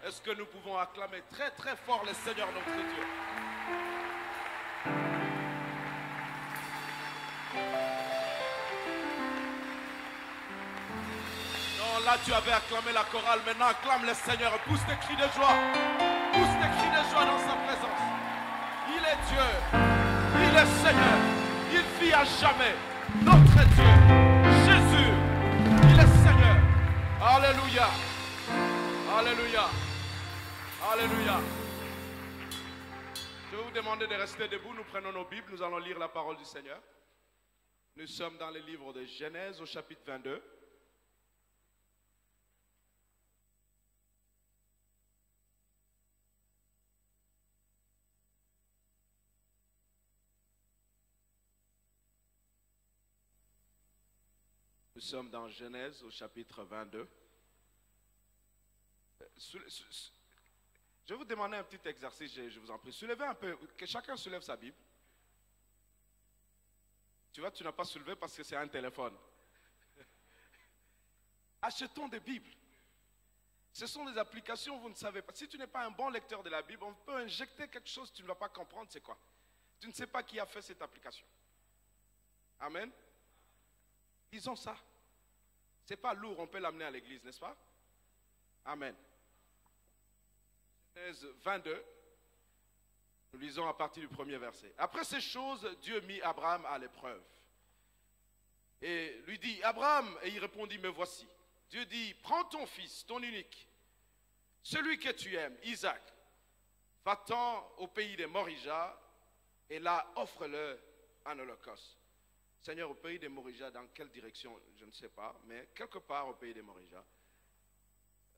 Est-ce que nous pouvons acclamer très très fort le Seigneur notre Dieu? Non, là tu avais acclamé la chorale, maintenant acclame le Seigneur, pousse des cris de joie. Pousse des cris de joie dans sa présence. Il est Dieu, il est Seigneur, il vit à jamais. Notre Dieu, Jésus, il est Seigneur. Alléluia, alléluia, alléluia. Je vais vous demander de rester debout, nous prenons nos Bibles, nous allons lire la parole du Seigneur. Nous sommes dans le livre de Genèse au chapitre 22. Nous sommes dans Genèse au chapitre 22. Je vais vous demander un petit exercice, je vous en prie. Soulevez un peu, que chacun soulève sa Bible. Tu vois, tu n'as pas soulevé parce que c'est un téléphone. Achetons des Bibles. Ce sont des applications, vous ne savez pas. Si tu n'es pas un bon lecteur de la Bible, on peut injecter quelque chose, tu ne vas pas comprendre c'est quoi. Tu ne sais pas qui a fait cette application. Amen. Lisons ça. C'est pas lourd, on peut l'amener à l'église, n'est-ce pas? Amen. Genèse 22, nous lisons à partir du premier verset. Après ces choses, Dieu mit Abraham à l'épreuve. Et lui dit, Abraham, et il répondit, me voici. Dieu dit, prends ton fils, ton unique, celui que tu aimes, Isaac, va-t'en au pays des Morija, et là, offre-le en holocauste. Seigneur, au pays des Morija, dans quelle direction? Je ne sais pas, mais quelque part au pays des Morija.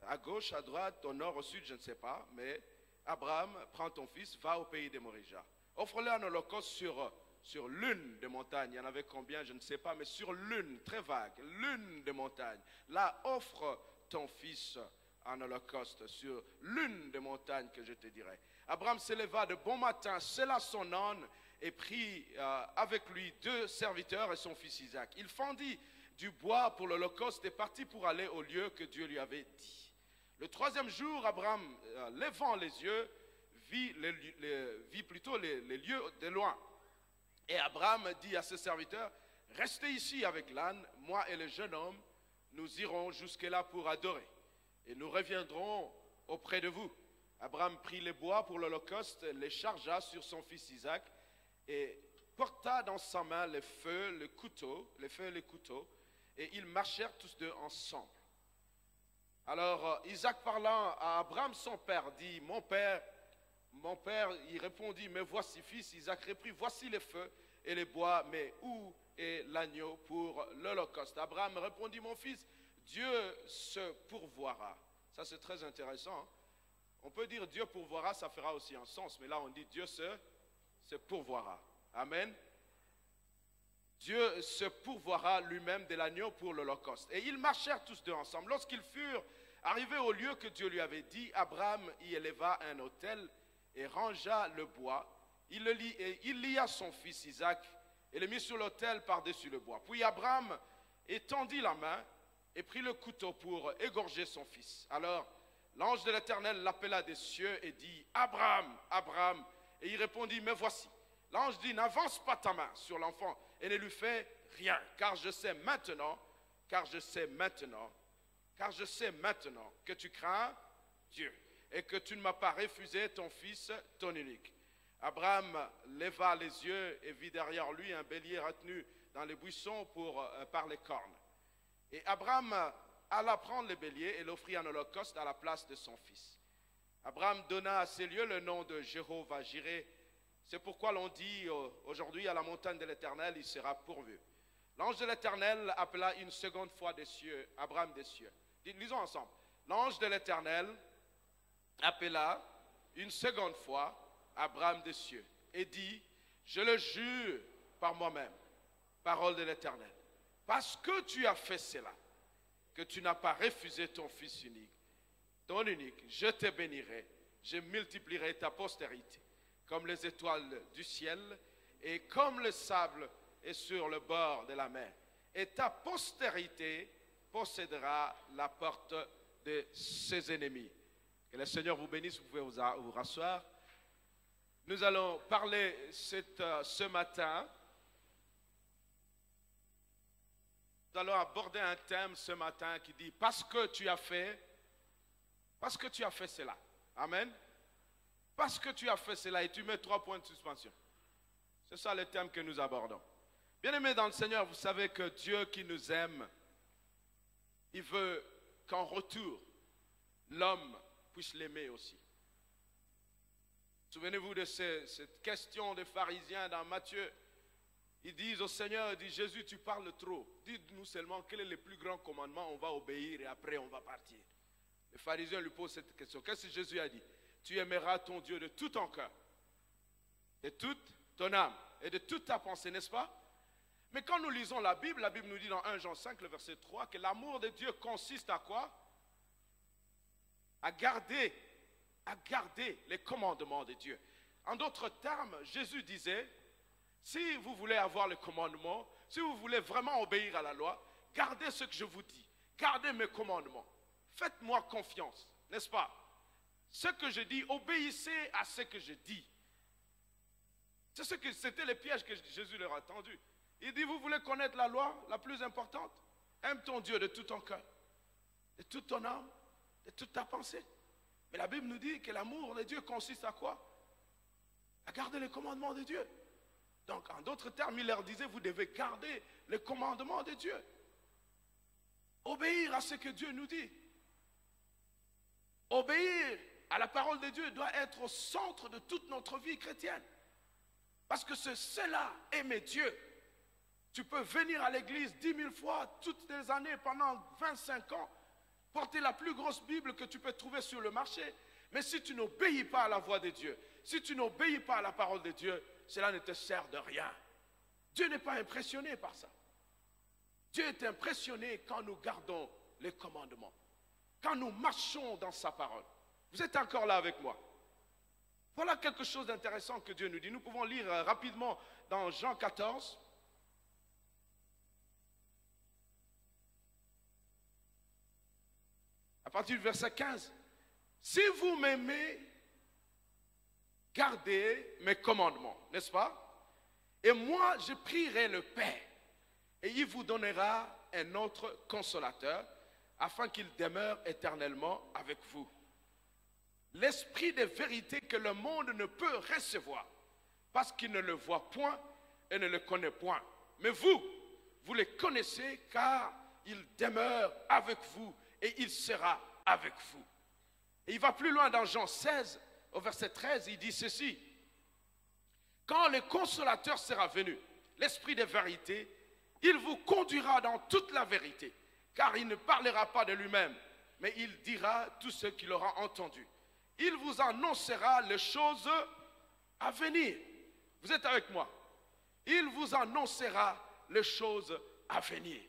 À gauche, à droite, au nord, au sud, je ne sais pas, mais Abraham, prends ton fils, va au pays des Morija. Offre-le en holocauste sur l'une des montagnes. Il y en avait combien, je ne sais pas, mais sur l'une, très vague, l'une des montagnes. Là, offre ton fils en holocauste sur l'une des montagnes que je te dirai. Abraham s'éleva de bon matin, sella son âne, et prit avec lui 2 serviteurs et son fils Isaac. Il fendit du bois pour l'holocauste et partit pour aller au lieu que Dieu lui avait dit. Le 3e jour, Abraham, levant les yeux, vit plutôt les lieux de loin. Et Abraham dit à ses serviteurs, restez ici avec l'âne, moi et le jeune homme, nous irons jusque-là pour adorer. Et nous reviendrons auprès de vous. Abraham prit les bois pour l'holocauste, les chargea sur son fils Isaac, et porta dans sa main les feux, les feux et les couteaux, et ils marchèrent tous deux ensemble. Alors Isaac parlant à Abraham son père dit, mon père, il répondit, mais voici fils. Isaac reprit, voici les feux et les bois, mais où est l'agneau pour l'holocauste? Abraham répondit, mon fils, Dieu se pourvoira. Ça c'est très intéressant. Hein? On peut dire Dieu pourvoira, ça fera aussi un sens, mais là on dit Dieu se pourvoira. Amen. Dieu se pourvoira lui-même de l'agneau pour l'holocauste. Et ils marchèrent tous deux ensemble. Lorsqu'ils furent arrivés au lieu que Dieu lui avait dit, Abraham y éleva un autel et rangea le bois. Il lia son fils Isaac et le mit sur l'autel par-dessus le bois. Puis Abraham étendit la main et prit le couteau pour égorger son fils. Alors l'ange de l'Éternel l'appela des cieux et dit, Abraham, Abraham. Et il répondit, me voici. L'ange dit, n'avance pas ta main sur l'enfant et ne lui fais rien, car je sais maintenant que tu crains Dieu et que tu ne m'as pas refusé ton fils, ton unique. Abraham leva les yeux et vit derrière lui un bélier retenu dans les buissons par les cornes. Et Abraham alla prendre le bélier et l'offrit en holocauste à la place de son fils. Abraham donna à ces lieux le nom de Jéhovah-Jireh. C'est pourquoi l'on dit aujourd'hui à la montagne de l'Éternel, il sera pourvu. L'ange de l'Éternel appela une seconde fois des cieux, Abraham des cieux. Lisons ensemble. L'ange de l'Éternel appela une seconde fois Abraham des cieux et dit, je le jure par moi-même, parole de l'Éternel, parce que tu as fait cela, que tu n'as pas refusé ton fils unique, ton unique, je te bénirai, je multiplierai ta postérité, comme les étoiles du ciel et comme le sable est sur le bord de la mer. Et ta postérité possédera la porte de ses ennemis. Que le Seigneur vous bénisse, vous pouvez vous rasseoir. Nous allons parler ce matin. Nous allons aborder un thème ce matin qui dit parce que tu as fait cela. Amen. Parce que tu as fait cela et tu mets 3 points de suspension. C'est ça le thème que nous abordons. Bien-aimés dans le Seigneur, vous savez que Dieu qui nous aime, il veut qu'en retour, l'homme puisse l'aimer aussi. Souvenez-vous de cette question des pharisiens dans Matthieu. Ils disent au Seigneur, ils disent, Jésus, tu parles trop. Dites-nous seulement quel est le plus grand commandement, on va obéir et après on va partir. Les pharisiens lui posent cette question. Qu'est-ce que Jésus a dit? Tu aimeras ton Dieu de tout ton cœur, de toute ton âme et de toute ta pensée, n'est-ce pas? Mais quand nous lisons la Bible nous dit dans 1 Jean 5, le verset 3, que l'amour de Dieu consiste à quoi? À garder les commandements de Dieu. En d'autres termes, Jésus disait, si vous voulez avoir le commandement, si vous voulez vraiment obéir à la loi, gardez ce que je vous dis, gardez mes commandements, faites-moi confiance, n'est-ce pas? Ce que je dis, obéissez à ce que je dis. C'était le piège que Jésus leur a tendu. Il dit, vous voulez connaître la loi la plus importante? Aime ton Dieu de tout ton cœur, de toute ton âme, de toute ta pensée. Mais la Bible nous dit que l'amour de Dieu consiste à quoi? À garder les commandements de Dieu. Donc, en d'autres termes, il leur disait, vous devez garder les commandements de Dieu. Obéir à ce que Dieu nous dit. Obéir à la parole de Dieu doit être au centre de toute notre vie chrétienne. Parce que c'est cela, aimer Dieu. Tu peux venir à l'église 10 000 fois, toutes les années, pendant 25 ans, porter la plus grosse Bible que tu peux trouver sur le marché. Mais si tu n'obéis pas à la voix de Dieu, si tu n'obéis pas à la parole de Dieu, cela ne te sert de rien. Dieu n'est pas impressionné par ça. Dieu est impressionné quand nous gardons les commandements, quand nous marchons dans sa parole. Vous êtes encore là avec moi? Voilà quelque chose d'intéressant que Dieu nous dit. Nous pouvons lire rapidement dans Jean 14. À partir du verset 15. Si vous m'aimez, gardez mes commandements, n'est-ce pas? Et moi, je prierai le Père, et il vous donnera un autre consolateur, afin qu'il demeure éternellement avec vous. L'esprit de vérité que le monde ne peut recevoir, parce qu'il ne le voit point et ne le connaît point. Mais vous le connaissez, car il demeure avec vous et il sera avec vous. Et il va plus loin dans Jean 16, au verset 13, il dit ceci. Quand le consolateur sera venu, l'esprit de vérité, il vous conduira dans toute la vérité, car il ne parlera pas de lui-même, mais il dira tout ce qu'il aura entendu. Il vous annoncera les choses à venir. Vous êtes avec moi? Il vous annoncera les choses à venir.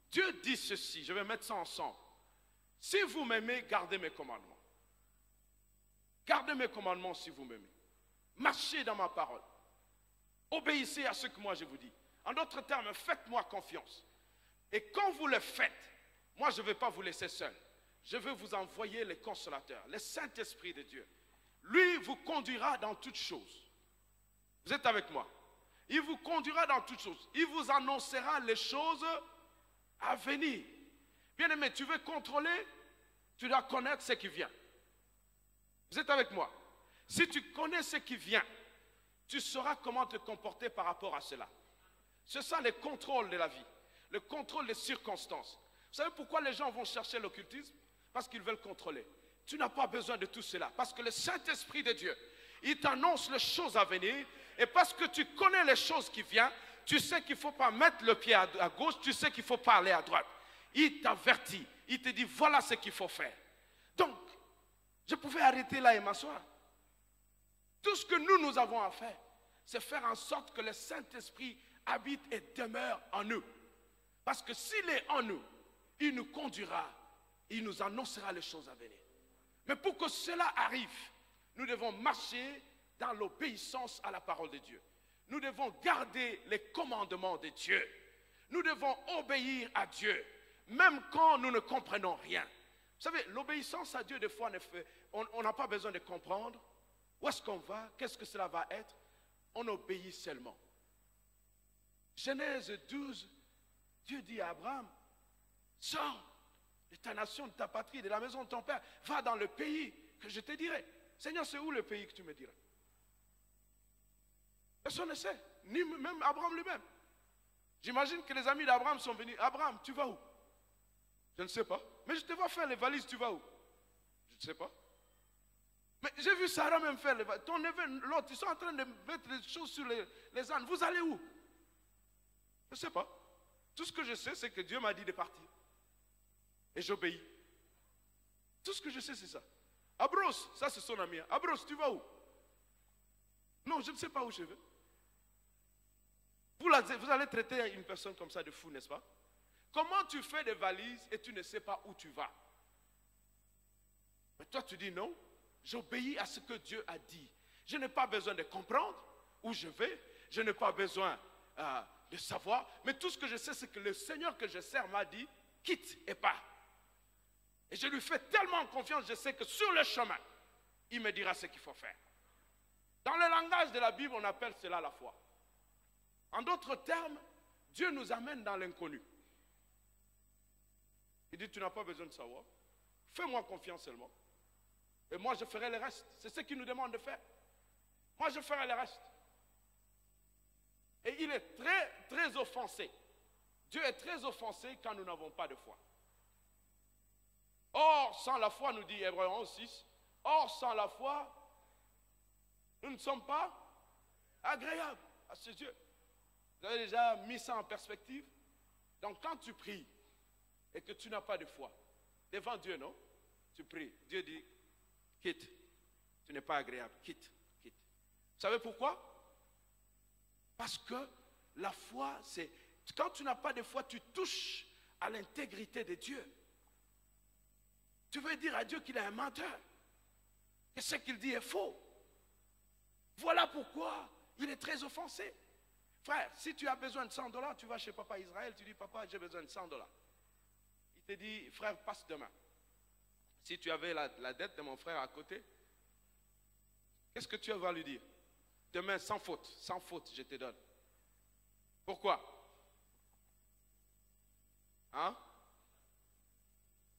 Dieu dit ceci, je vais mettre ça ensemble. Si vous m'aimez, gardez mes commandements. Gardez mes commandements si vous m'aimez. Marchez dans ma parole. Obéissez à ce que moi je vous dis. En d'autres termes, faites-moi confiance. Et quand vous le faites, moi je ne vais pas vous laisser seul. Je vais vous envoyer le consolateur, le Saint-Esprit de Dieu. Lui vous conduira dans toutes choses. Vous êtes avec moi? Il vous conduira dans toutes choses. Il vous annoncera les choses à venir. Bien-aimé, tu veux contrôler, tu dois connaître ce qui vient. Vous êtes avec moi? Si tu connais ce qui vient, tu sauras comment te comporter par rapport à cela. C'est ça le contrôle de la vie, le contrôle des circonstances. Vous savez pourquoi les gens vont chercher l'occultisme? Parce qu'ils veulent contrôler. Tu n'as pas besoin de tout cela, parce que le Saint-Esprit de Dieu, il t'annonce les choses à venir, et parce que tu connais les choses qui viennent, tu sais qu'il ne faut pas mettre le pied à gauche, tu sais qu'il faut pas aller à droite. Il t'avertit, il te dit voilà ce qu'il faut faire. Donc, je pouvais arrêter là et m'asseoir. Tout ce que nous avons à faire, c'est faire en sorte que le Saint-Esprit habite et demeure en nous. Parce que s'il est en nous, il nous conduira, il nous annoncera les choses à venir. Mais pour que cela arrive, nous devons marcher dans l'obéissance à la parole de Dieu. Nous devons garder les commandements de Dieu. Nous devons obéir à Dieu, même quand nous ne comprenons rien. savez, l'obéissance à Dieu, des fois, on n'a pas besoin de comprendre où est-ce qu'on va, qu'est-ce que cela va être. On obéit seulement. Genèse 12, Dieu dit à Abraham, sors de ta nation, de ta patrie, de la maison de ton père, va dans le pays que je te dirai. Seigneur, c'est où le pays que tu me diras? Personne ne sait, ni même Abraham lui-même. J'imagine que les amis d'Abraham sont venus. Abraham, tu vas où? Je ne sais pas. Mais je te vois faire les valises, tu vas où? Je ne sais pas. Mais j'ai vu Sarah même faire les valises. Ton neveu, l'autre, ils sont en train de mettre les choses sur les ânes. Vous allez où? Je ne sais pas. Tout ce que je sais, c'est que Dieu m'a dit de partir. Et j'obéis. Tout ce que je sais, c'est ça. Abros, ça c'est son ami. Abros, tu vas où? Non, je ne sais pas où je vais. Vous allez traiter une personne comme ça de fou, n'est-ce pas? Comment tu fais des valises et tu ne sais pas où tu vas? Mais toi, tu dis non, j'obéis à ce que Dieu a dit. Je n'ai pas besoin de comprendre où je vais. Je n'ai pas besoin de savoir. Mais tout ce que je sais, c'est que le Seigneur que je sers m'a dit, quitte et pars. Et je lui fais tellement confiance, je sais que sur le chemin, il me dira ce qu'il faut faire. Dans le langage de la Bible, on appelle cela la foi. En d'autres termes, Dieu nous amène dans l'inconnu. Il dit, tu n'as pas besoin de savoir. Fais-moi confiance seulement. Et moi, je ferai le reste. C'est ce qu'il nous demande de faire. Moi, je ferai le reste. Et il est très, très offensé. Dieu est très offensé quand nous n'avons pas de foi. Or, sans la foi, nous dit Hébreux 11, 6, or, sans la foi, nous ne sommes pas agréables à ses yeux. Vous avez déjà mis ça en perspective? Donc, quand tu pries et que tu n'as pas de foi, devant Dieu, non? Tu pries. Dieu dit, quitte. Tu n'es pas agréable. Quitte. Quitte. Vous savez pourquoi? Parce que la foi, c'est... Quand tu n'as pas de foi, tu touches à l'intégrité de Dieu. Tu veux dire à Dieu qu'il est un menteur. Et ce qu'il dit est faux. Voilà pourquoi il est très offensé. Frère, si tu as besoin de $100, tu vas chez Papa Israël, tu dis, papa, j'ai besoin de $100. Il te dit, frère, passe demain. Si tu avais la dette de mon frère à côté, qu'est-ce que tu vas lui dire? Demain, sans faute, je te donne. Pourquoi? Hein?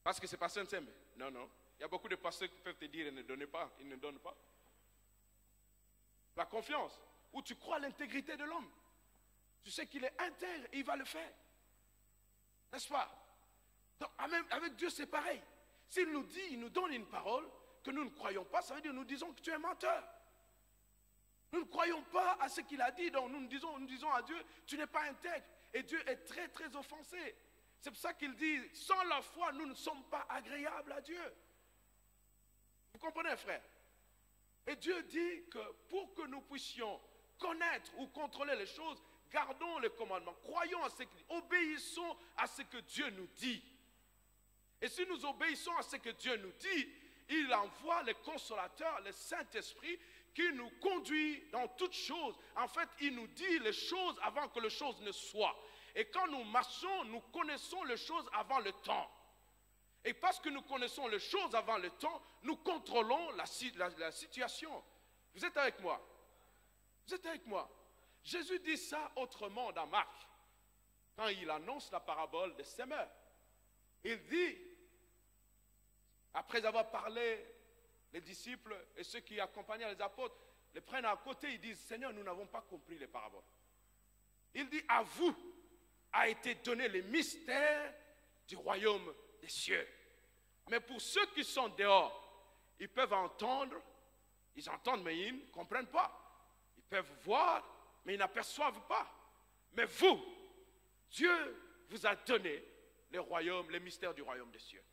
Parce que c'est pas Saint-Sembe. Non, non. Il y a beaucoup de pasteurs qui peuvent te dire, ils ne donnent pas, ils ne donnent pas. La confiance, où tu crois à l'intégrité de l'homme. Tu sais qu'il est intègre et il va le faire. N'est-ce pas? Donc, avec Dieu, c'est pareil. S'il nous dit, il nous donne une parole que nous ne croyons pas, ça veut dire que nous disons que tu es menteur. Nous ne croyons pas à ce qu'il a dit, donc nous disons à Dieu, tu n'es pas intègre. Et Dieu est très, très offensé. C'est pour ça qu'il dit, sans la foi, nous ne sommes pas agréables à Dieu. Vous comprenez, frère? Et Dieu dit que pour que nous puissions connaître ou contrôler les choses, gardons les commandements, croyons à ce qu'il dit, obéissons à ce que Dieu nous dit. Et si nous obéissons à ce que Dieu nous dit, il envoie le consolateur, le Saint-Esprit, qui nous conduit dans toutes choses. En fait, il nous dit les choses avant que les choses ne soient. Et quand nous marchons, nous connaissons les choses avant le temps. Et parce que nous connaissons les choses avant le temps, nous contrôlons la situation. Vous êtes avec moi? Vous êtes avec moi? Jésus dit ça autrement dans Marc, quand il annonce la parabole des semeurs. Il dit, après avoir parlé, les disciples et ceux qui accompagnaient les apôtres les prennent à côté, ils disent, Seigneur, nous n'avons pas compris les paraboles. Il dit, à vous a été donné le mystère du royaume des cieux. Mais pour ceux qui sont dehors, ils peuvent entendre, ils entendent mais ils ne comprennent pas. Ils peuvent voir, mais ils n'aperçoivent pas. Mais vous, Dieu vous a donné le royaume, le mystère du royaume des cieux.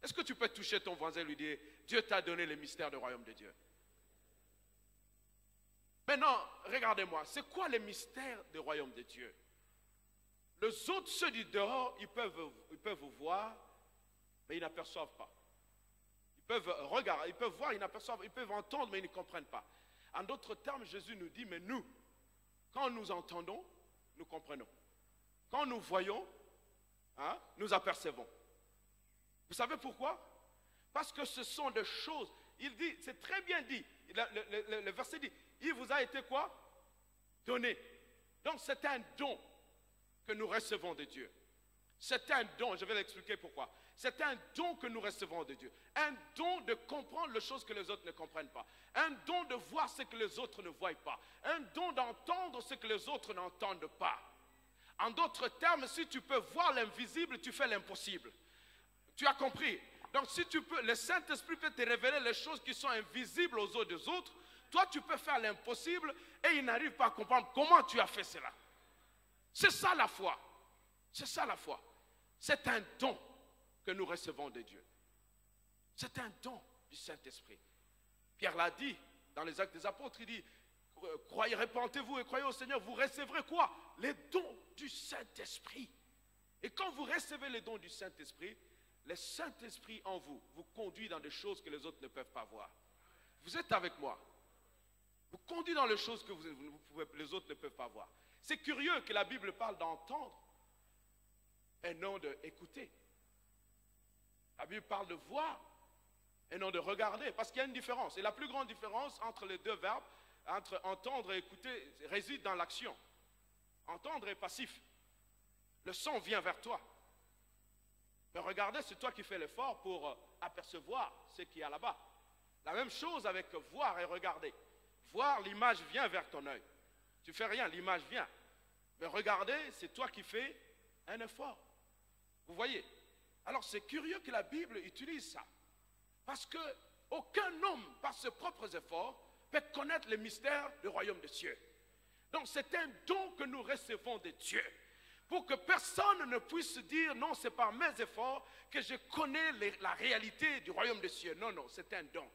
Est-ce que tu peux toucher ton voisin et lui dire, Dieu t'a donné le mystère du royaume de Dieu? Maintenant, regardez-moi, c'est quoi le mystère du royaume de Dieu? Les autres, ceux du dehors, ils peuvent vous voir, mais ils n'aperçoivent pas. Ils peuvent regarder, ils peuvent voir, ils n'aperçoivent, ils peuvent entendre, mais ils ne comprennent pas. En d'autres termes, Jésus nous dit, mais nous, quand nous entendons, nous comprenons. Quand nous voyons, nous apercevons. Vous savez pourquoi? Parce que ce sont des choses. Il dit, c'est très bien dit. Le verset dit, il vous a été quoi? Donné. Donc c'est un don que nous recevons de Dieu. C'est un don, je vais l'expliquer pourquoi. C'est un don que nous recevons de Dieu. Un don de comprendre les choses que les autres ne comprennent pas. Un don de voir ce que les autres ne voient pas. Un don d'entendre ce que les autres n'entendent pas. En d'autres termes, si tu peux voir l'invisible, tu fais l'impossible. Tu as compris? Donc si tu peux, le Saint-Esprit peut te révéler les choses qui sont invisibles aux autres des autres. Toi, tu peux faire l'impossible et ils n'arrivent pas à comprendre comment tu as fait cela. C'est ça la foi. C'est ça la foi. C'est un don que nous recevons de Dieu. C'est un don du Saint-Esprit. Pierre l'a dit dans les Actes des Apôtres, il dit, croyez, répentez-vous et croyez au Seigneur, vous recevrez quoi? Les dons du Saint-Esprit. Et quand vous recevez les dons du Saint-Esprit, le Saint-Esprit en vous vous conduit dans des choses que les autres ne peuvent pas voir. Vous êtes avec moi? Vous conduit dans les choses que les autres ne peuvent pas voir. C'est curieux que la Bible parle d'entendre et non d'écouter. La Bible parle de voir et non de regarder, parce qu'il y a une différence. Et la plus grande différence entre les deux verbes, entre entendre et écouter, réside dans l'action. Entendre est passif. Le son vient vers toi. Mais regarder, c'est toi qui fais l'effort pour apercevoir ce qu'il y a là-bas. La même chose avec voir et regarder. Voir, l'image vient vers ton œil. Tu ne fais rien, l'image vient. Mais regarder, c'est toi qui fais un effort. Vous voyez? Alors c'est curieux que la Bible utilise ça. Parce qu'aucun homme, par ses propres efforts, peut connaître les mystères du royaume des cieux. Donc c'est un don que nous recevons de Dieu. Pour que personne ne puisse dire, non, c'est par mes efforts que je connais la réalité du royaume des cieux. Non, non, c'est un don.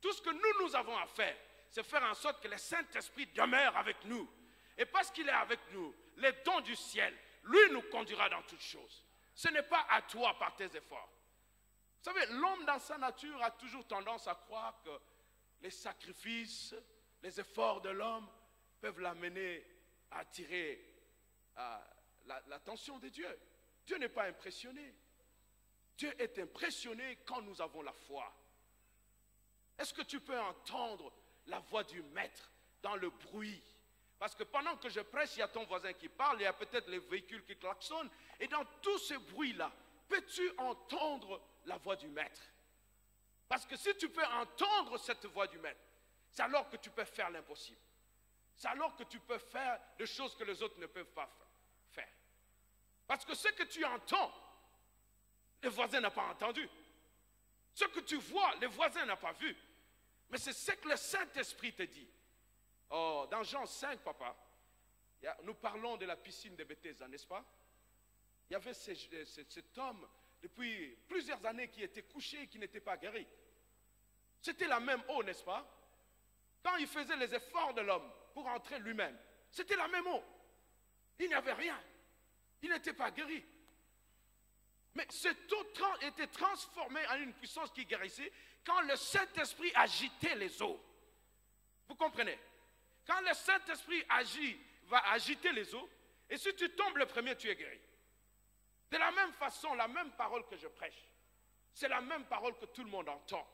Tout ce que nous avons à faire, c'est faire en sorte que le Saint-Esprit demeure avec nous. Et parce qu'il est avec nous, les dons du ciel, lui nous conduira dans toutes choses. Ce n'est pas à toi par tes efforts. Vous savez, l'homme dans sa nature a toujours tendance à croire que les sacrifices, les efforts de l'homme peuvent l'amener à attirer l'attention de Dieu. Dieu n'est pas impressionné. Dieu est impressionné quand nous avons la foi. Est-ce que tu peux entendre la voix du maître dans le bruit? Parce que pendant que je prêche, il y a ton voisin qui parle, il y a peut-être les véhicules qui klaxonnent. Et dans tout ce bruit-là, peux-tu entendre la voix du maître? Parce que si tu peux entendre cette voix du maître, c'est alors que tu peux faire l'impossible. C'est alors que tu peux faire des choses que les autres ne peuvent pas faire. Parce que ce que tu entends, le voisin n'a pas entendu. Ce que tu vois, le voisin n'a pas vu. Mais c'est ce que le Saint-Esprit te dit. Oh, dans Jean 5, papa, nous parlons de la piscine de Bethesda, n'est-ce pas? Il y avait cet homme depuis plusieurs années qui était couché et qui n'était pas guéri. C'était la même eau, n'est-ce pas? Quand il faisait les efforts de l'homme pour entrer lui-même, c'était la même eau. Il n'y avait rien. Il n'était pas guéri. Mais cette eau était transformée en une puissance qui guérissait quand le Saint-Esprit agitait les eaux. Vous comprenez? Quand le Saint-Esprit va agiter les eaux, et si tu tombes le premier, tu es guéri. De la même façon, la même parole que je prêche, c'est la même parole que tout le monde entend.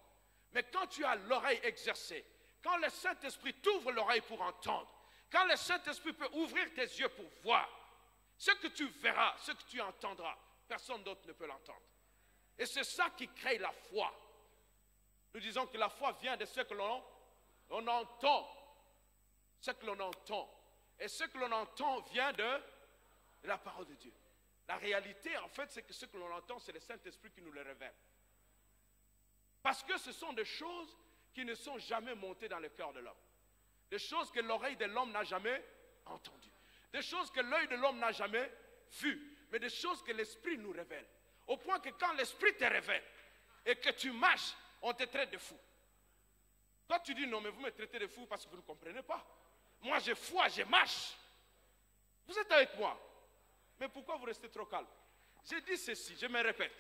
Mais quand tu as l'oreille exercée, quand le Saint-Esprit t'ouvre l'oreille pour entendre, quand le Saint-Esprit peut ouvrir tes yeux pour voir, ce que tu verras, ce que tu entendras, personne d'autre ne peut l'entendre. Et c'est ça qui crée la foi. Nous disons que la foi vient de ce que l'on entend. Ce que l'on entend. Et ce que l'on entend vient de la parole de Dieu. La réalité, en fait, c'est que ce que l'on entend, c'est le Saint-Esprit qui nous le révèle. Parce que ce sont des choses qui ne sont jamais montées dans le cœur de l'homme. Des choses que l'oreille de l'homme n'a jamais entendues. Des choses que l'œil de l'homme n'a jamais vues. Mais des choses que l'Esprit nous révèle. Au point que quand l'Esprit te révèle et que tu marches, on te traite de fou. Toi, tu dis non, mais vous me traitez de fou parce que vous ne comprenez pas. Moi, j'ai foi, je marche. Vous êtes avec moi. Mais pourquoi vous restez trop calme? J'ai dit ceci, je me répète.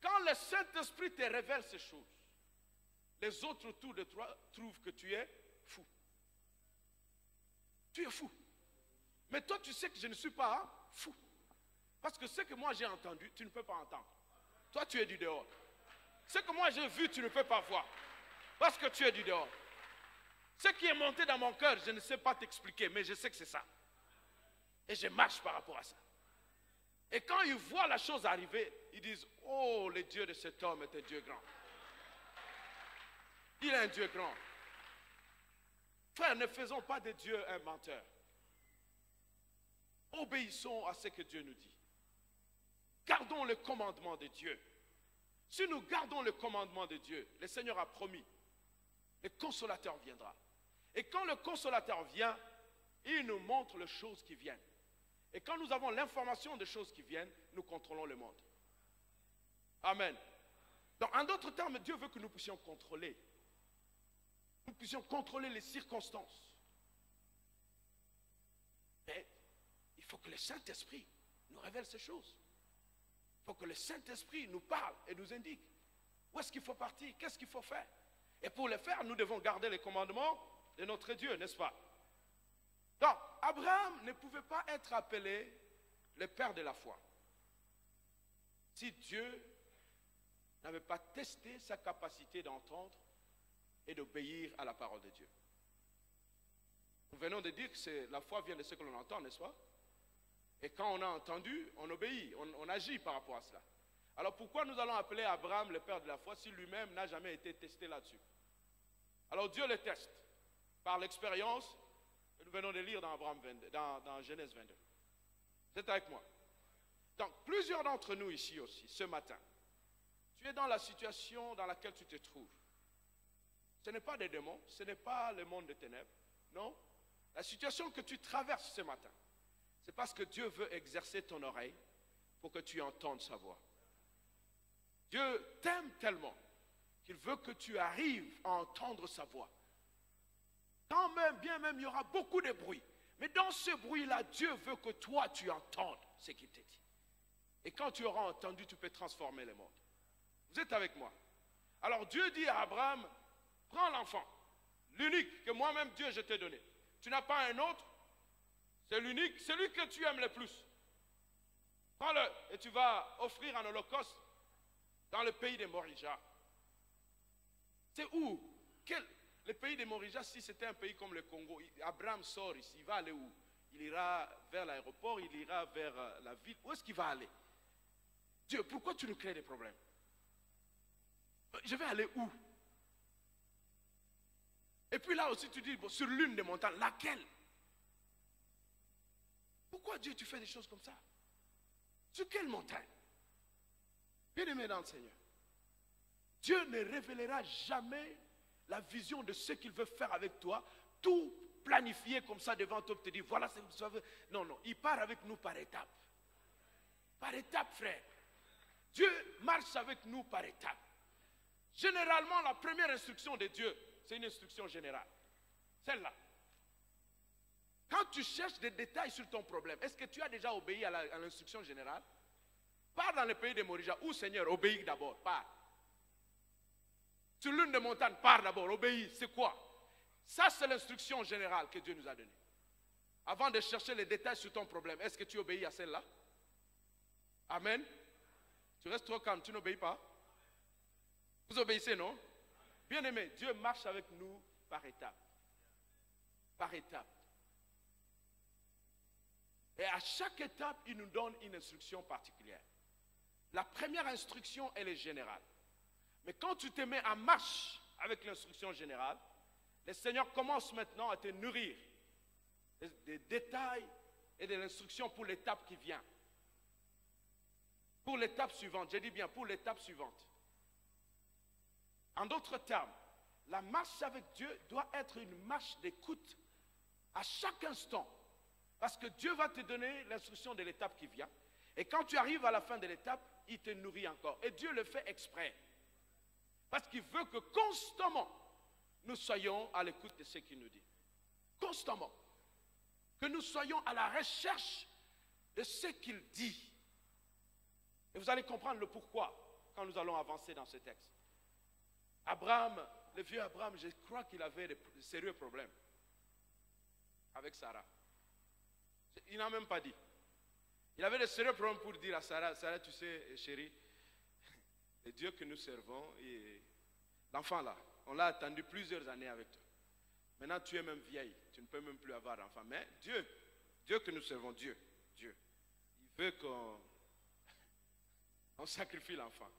Quand le Saint-Esprit te révèle ces choses, les autres autour de toi trouvent que tu es fou. Tu es fou. Mais toi, tu sais que je ne suis pas fou. Parce que ce que moi j'ai entendu, tu ne peux pas entendre. Toi, tu es du dehors. Ce que moi j'ai vu, tu ne peux pas voir. Parce que tu es du dehors. Ce qui est monté dans mon cœur, je ne sais pas t'expliquer, mais je sais que c'est ça. Et je marche par rapport à ça. Et quand ils voient la chose arriver, ils disent, oh, le Dieu de cet homme est un Dieu grand. Il est un Dieu grand. Frère, ne faisons pas de Dieu un menteur. Obéissons à ce que Dieu nous dit. Gardons le commandement de Dieu. Si nous gardons le commandement de Dieu, le Seigneur a promis, le consolateur viendra. Et quand le consolateur vient, il nous montre les choses qui viennent. Et quand nous avons l'information des choses qui viennent, nous contrôlons le monde. Amen. Donc, en d'autres termes, Dieu veut que nous puissions contrôler. Nous puissions contrôler les circonstances. Mais il faut que le Saint-Esprit nous révèle ces choses. Il faut que le Saint-Esprit nous parle et nous indique où est-ce qu'il faut partir, qu'est-ce qu'il faut faire. Et pour le faire, nous devons garder les commandements de notre Dieu, n'est-ce pas? Donc, Abraham ne pouvait pas être appelé le père de la foi si Dieu n'avait pas testé sa capacité d'entendre et d'obéir à la parole de Dieu. Nous venons de dire que la foi vient de ce que l'on entend, n'est-ce pas? Et quand on a entendu, on obéit, on agit par rapport à cela. Alors pourquoi nous allons appeler Abraham le père de la foi si lui-même n'a jamais été testé là-dessus? Alors Dieu le teste par l'expérience que nous venons de lire dans, dans Genèse 22. Vous êtes avec moi? Donc plusieurs d'entre nous ici aussi, ce matin, tu es dans la situation dans laquelle tu te trouves. Ce n'est pas des démons, ce n'est pas le monde des ténèbres, non. La situation que tu traverses ce matin, c'est parce que Dieu veut exercer ton oreille pour que tu entendes sa voix. Dieu t'aime tellement qu'il veut que tu arrives à entendre sa voix. Quand même, bien même, il y aura beaucoup de bruit. Mais dans ce bruit-là, Dieu veut que toi, tu entendes ce qu'il te dit. Et quand tu auras entendu, tu peux transformer le monde. Vous êtes avec moi? Alors Dieu dit à Abraham, prends l'enfant, l'unique que moi-même Dieu je t'ai donné. Tu n'as pas un autre, c'est l'unique, celui que tu aimes le plus. Prends-le et tu vas offrir un holocauste dans le pays de Morija. C'est où? Le pays de Morija, si c'était un pays comme le Congo, Abraham sort ici, il va aller où? Il ira vers l'aéroport, il ira vers la ville. Où est-ce qu'il va aller? Dieu, pourquoi tu nous crées des problèmes? Je vais aller où? Et puis là aussi tu dis, bon, sur l'une des montagnes, laquelle? Pourquoi Dieu tu fais des choses comme ça? Sur quelle montagne? Bien-aimé dans le Seigneur, Dieu ne révélera jamais la vision de ce qu'il veut faire avec toi, tout planifié comme ça devant toi, te dire, voilà ce que tu veux. Non, non, il part avec nous par étapes. Par étapes, frère. Dieu marche avec nous par étapes. Généralement, la première instruction de Dieu, c'est une instruction générale. Celle-là. Quand tu cherches des détails sur ton problème, est-ce que tu as déjà obéi à l'instruction générale? Pars dans le pays de Morija, où Seigneur, obéis d'abord, pars. Sur l'une des montagnes, pars d'abord, obéis. C'est quoi? Ça, c'est l'instruction générale que Dieu nous a donnée. Avant de chercher les détails sur ton problème, est-ce que tu obéis à celle-là? Amen. Tu restes trop calme, tu n'obéis pas? Vous obéissez, non? Bien-aimé, Dieu marche avec nous par étapes. Par étapes. Et à chaque étape, il nous donne une instruction particulière. La première instruction, elle est générale. Mais quand tu te mets en marche avec l'instruction générale, le Seigneur commence maintenant à te nourrir des détails et de l'instruction pour l'étape qui vient. Pour l'étape suivante, je dis bien pour l'étape suivante. En d'autres termes, la marche avec Dieu doit être une marche d'écoute à chaque instant. Parce que Dieu va te donner l'instruction de l'étape qui vient. Et quand tu arrives à la fin de l'étape, il te nourrit encore. Et Dieu le fait exprès. Parce qu'il veut que constamment, nous soyons à l'écoute de ce qu'il nous dit. Constamment. Que nous soyons à la recherche de ce qu'il dit. Et vous allez comprendre le pourquoi quand nous allons avancer dans ce texte. Abraham, le vieux Abraham, je crois qu'il avait de sérieux problèmes avec Sarah. Il n'a même pas dit. Il avait de sérieux problèmes pour dire à Sarah, Sarah, tu sais, chérie, Le Dieu que nous servons, l'enfant là, on l'a attendu plusieurs années avec toi. Maintenant, tu es même vieille, tu ne peux même plus avoir d'enfant. Mais Dieu que nous servons, Dieu, il veut qu'on sacrifie l'enfant.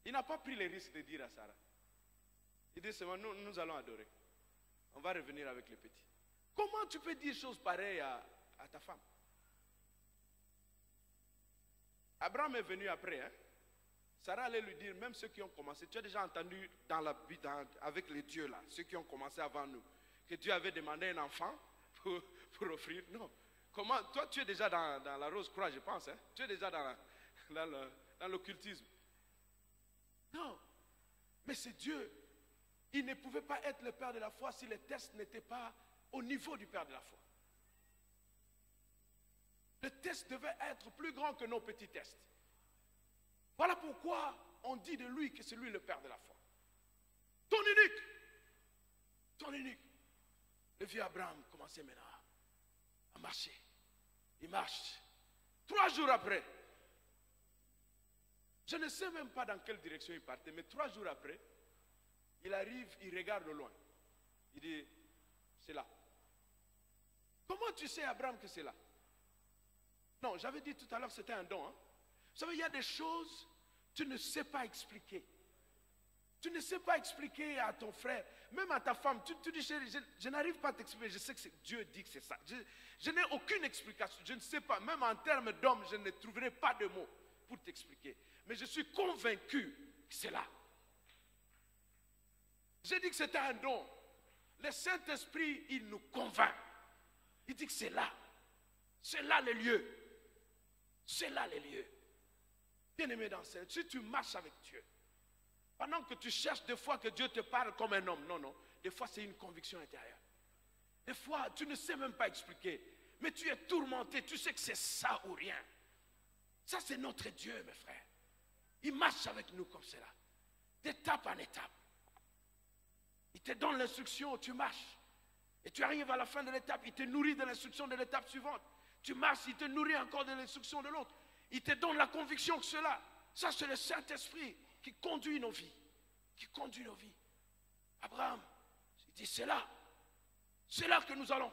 Il n'a pas pris le risque de dire à Sarah. Il dit seulement, nous allons adorer. On va revenir avec les petits. Comment tu peux dire des choses pareilles à ta femme? Abraham est venu après. Hein? Sarah allait lui dire, même ceux qui ont commencé, tu as déjà entendu avec les dieux là, ceux qui ont commencé avant nous, que Dieu avait demandé un enfant pour offrir. Non. Comment, toi tu es déjà dans la Rose-Croix, je pense. Hein? Tu es déjà dans l'occultisme. Non. Mais c'est Dieu. Il ne pouvait pas être le père de la foi si les tests n'étaient pas au niveau du père de la foi. Le test devait être plus grand que nos petits tests. Voilà pourquoi on dit de lui que c'est lui le père de la foi. Ton unique. Le vieux Abraham commençait maintenant à marcher. Il marche. 3 jours après, je ne sais même pas dans quelle direction il partait, mais 3 jours après, il arrive, il regarde au loin. Il dit, c'est là. Comment tu sais, Abraham, que c'est là? Non, j'avais dit tout à l'heure que c'était un don. Hein? Vous savez, il y a des choses que tu ne sais pas expliquer. Tu ne sais pas expliquer à ton frère, même à ta femme. Tu dis, je n'arrive pas à t'expliquer. Je sais que Dieu dit que c'est ça. Je n'ai aucune explication. Je ne sais pas. Même en termes d'homme, je ne trouverai pas de mots pour t'expliquer. Mais je suis convaincu que c'est là. J'ai dit que c'était un don. Le Saint-Esprit, il nous convainc. Il dit que c'est là. C'est là le lieu. C'est là les lieux. Bien-aimé dans le Seigneur, si tu marches avec Dieu, pendant que tu cherches des fois que Dieu te parle comme un homme, non, des fois c'est une conviction intérieure. Des fois, tu ne sais même pas expliquer, mais tu es tourmenté, tu sais que c'est ça ou rien. Ça, c'est notre Dieu, mes frères. Il marche avec nous comme cela, d'étape en étape. Il te donne l'instruction, tu marches. Et tu arrives à la fin de l'étape, il te nourrit de l'instruction de l'étape suivante. Tu marches, il te nourrit encore de l'instruction de l'autre. Il te donne la conviction que cela, ça c'est le Saint-Esprit qui conduit nos vies. Qui conduit nos vies. Abraham, il dit c'est là que nous allons.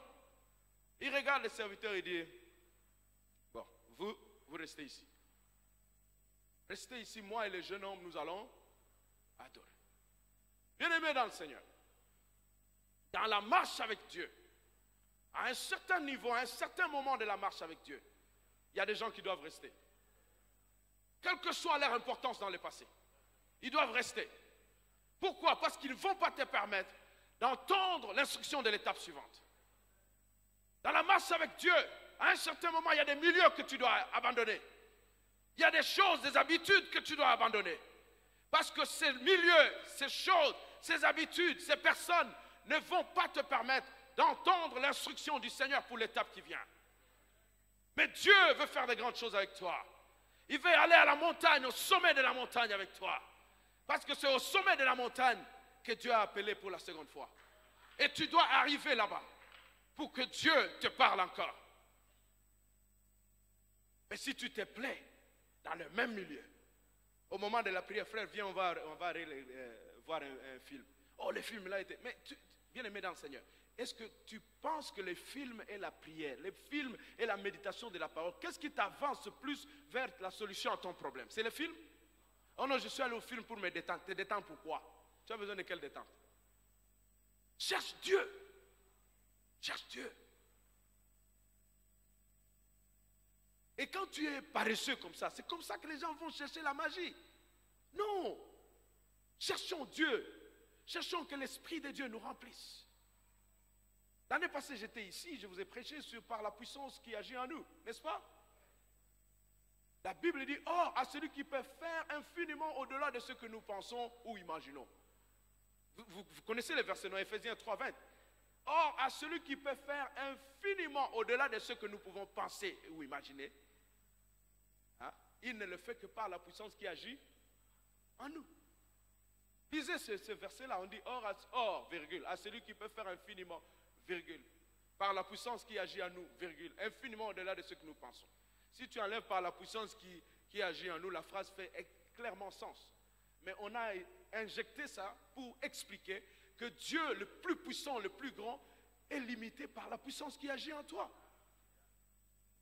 Il regarde les serviteurs et dit, bon, vous restez ici. Restez ici, moi et le jeune homme, nous allons adorer. Bien-aimés dans le Seigneur, dans la marche avec Dieu, à un certain niveau, à un certain moment de la marche avec Dieu, il y a des gens qui doivent rester. Quelle que soit leur importance dans le passé, ils doivent rester. Pourquoi? Parce qu'ils ne vont pas te permettre d'entendre l'instruction de l'étape suivante. Dans la marche avec Dieu, à un certain moment, il y a des milieux que tu dois abandonner. Il y a des choses, des habitudes que tu dois abandonner. Parce que ces milieux, ces choses, ces habitudes, ces personnes ne vont pas te permettre d'entendre l'instruction du Seigneur pour l'étape qui vient. Mais Dieu veut faire de grandes choses avec toi. Il veut aller à la montagne, au sommet de la montagne avec toi. Parce que c'est au sommet de la montagne que Dieu a appelé pour la seconde fois. Et tu dois arriver là-bas pour que Dieu te parle encore. Mais si tu te plais dans le même milieu, au moment de la prière, frère, viens, on va voir un film. Oh, le film là était... Mais bien aimé dans le Seigneur, est-ce que tu penses que les films et la prière, les films et la méditation de la parole, qu'est-ce qui t'avance plus vers la solution à ton problème? C'est le film? Oh non, je suis allé au film pour me détendre. Te détendre pourquoi? Tu as besoin de quelle détente? Cherche Dieu. Cherche Dieu. Et quand tu es paresseux comme ça, c'est comme ça que les gens vont chercher la magie. Non. Cherchons Dieu. Cherchons que l'Esprit de Dieu nous remplisse. L'année passée, j'étais ici, je vous ai prêché par la puissance qui agit en nous, n'est-ce pas? La Bible dit, or, à celui qui peut faire infiniment au-delà de ce que nous pensons ou imaginons. Vous connaissez le verset dans Ephésiens 3:20. Or, à celui qui peut faire infiniment au-delà de ce que nous pouvons penser ou imaginer, hein, il ne le fait que par la puissance qui agit en nous. Lisez ce verset-là, on dit, or, virgule, à celui qui peut faire infiniment, virgule, par la puissance qui agit en nous, virgule, infiniment au-delà de ce que nous pensons. Si tu enlèves par la puissance qui agit en nous, la phrase fait clairement sens. Mais on a injecté ça pour expliquer que Dieu, le plus puissant, le plus grand, est limité par la puissance qui agit en toi.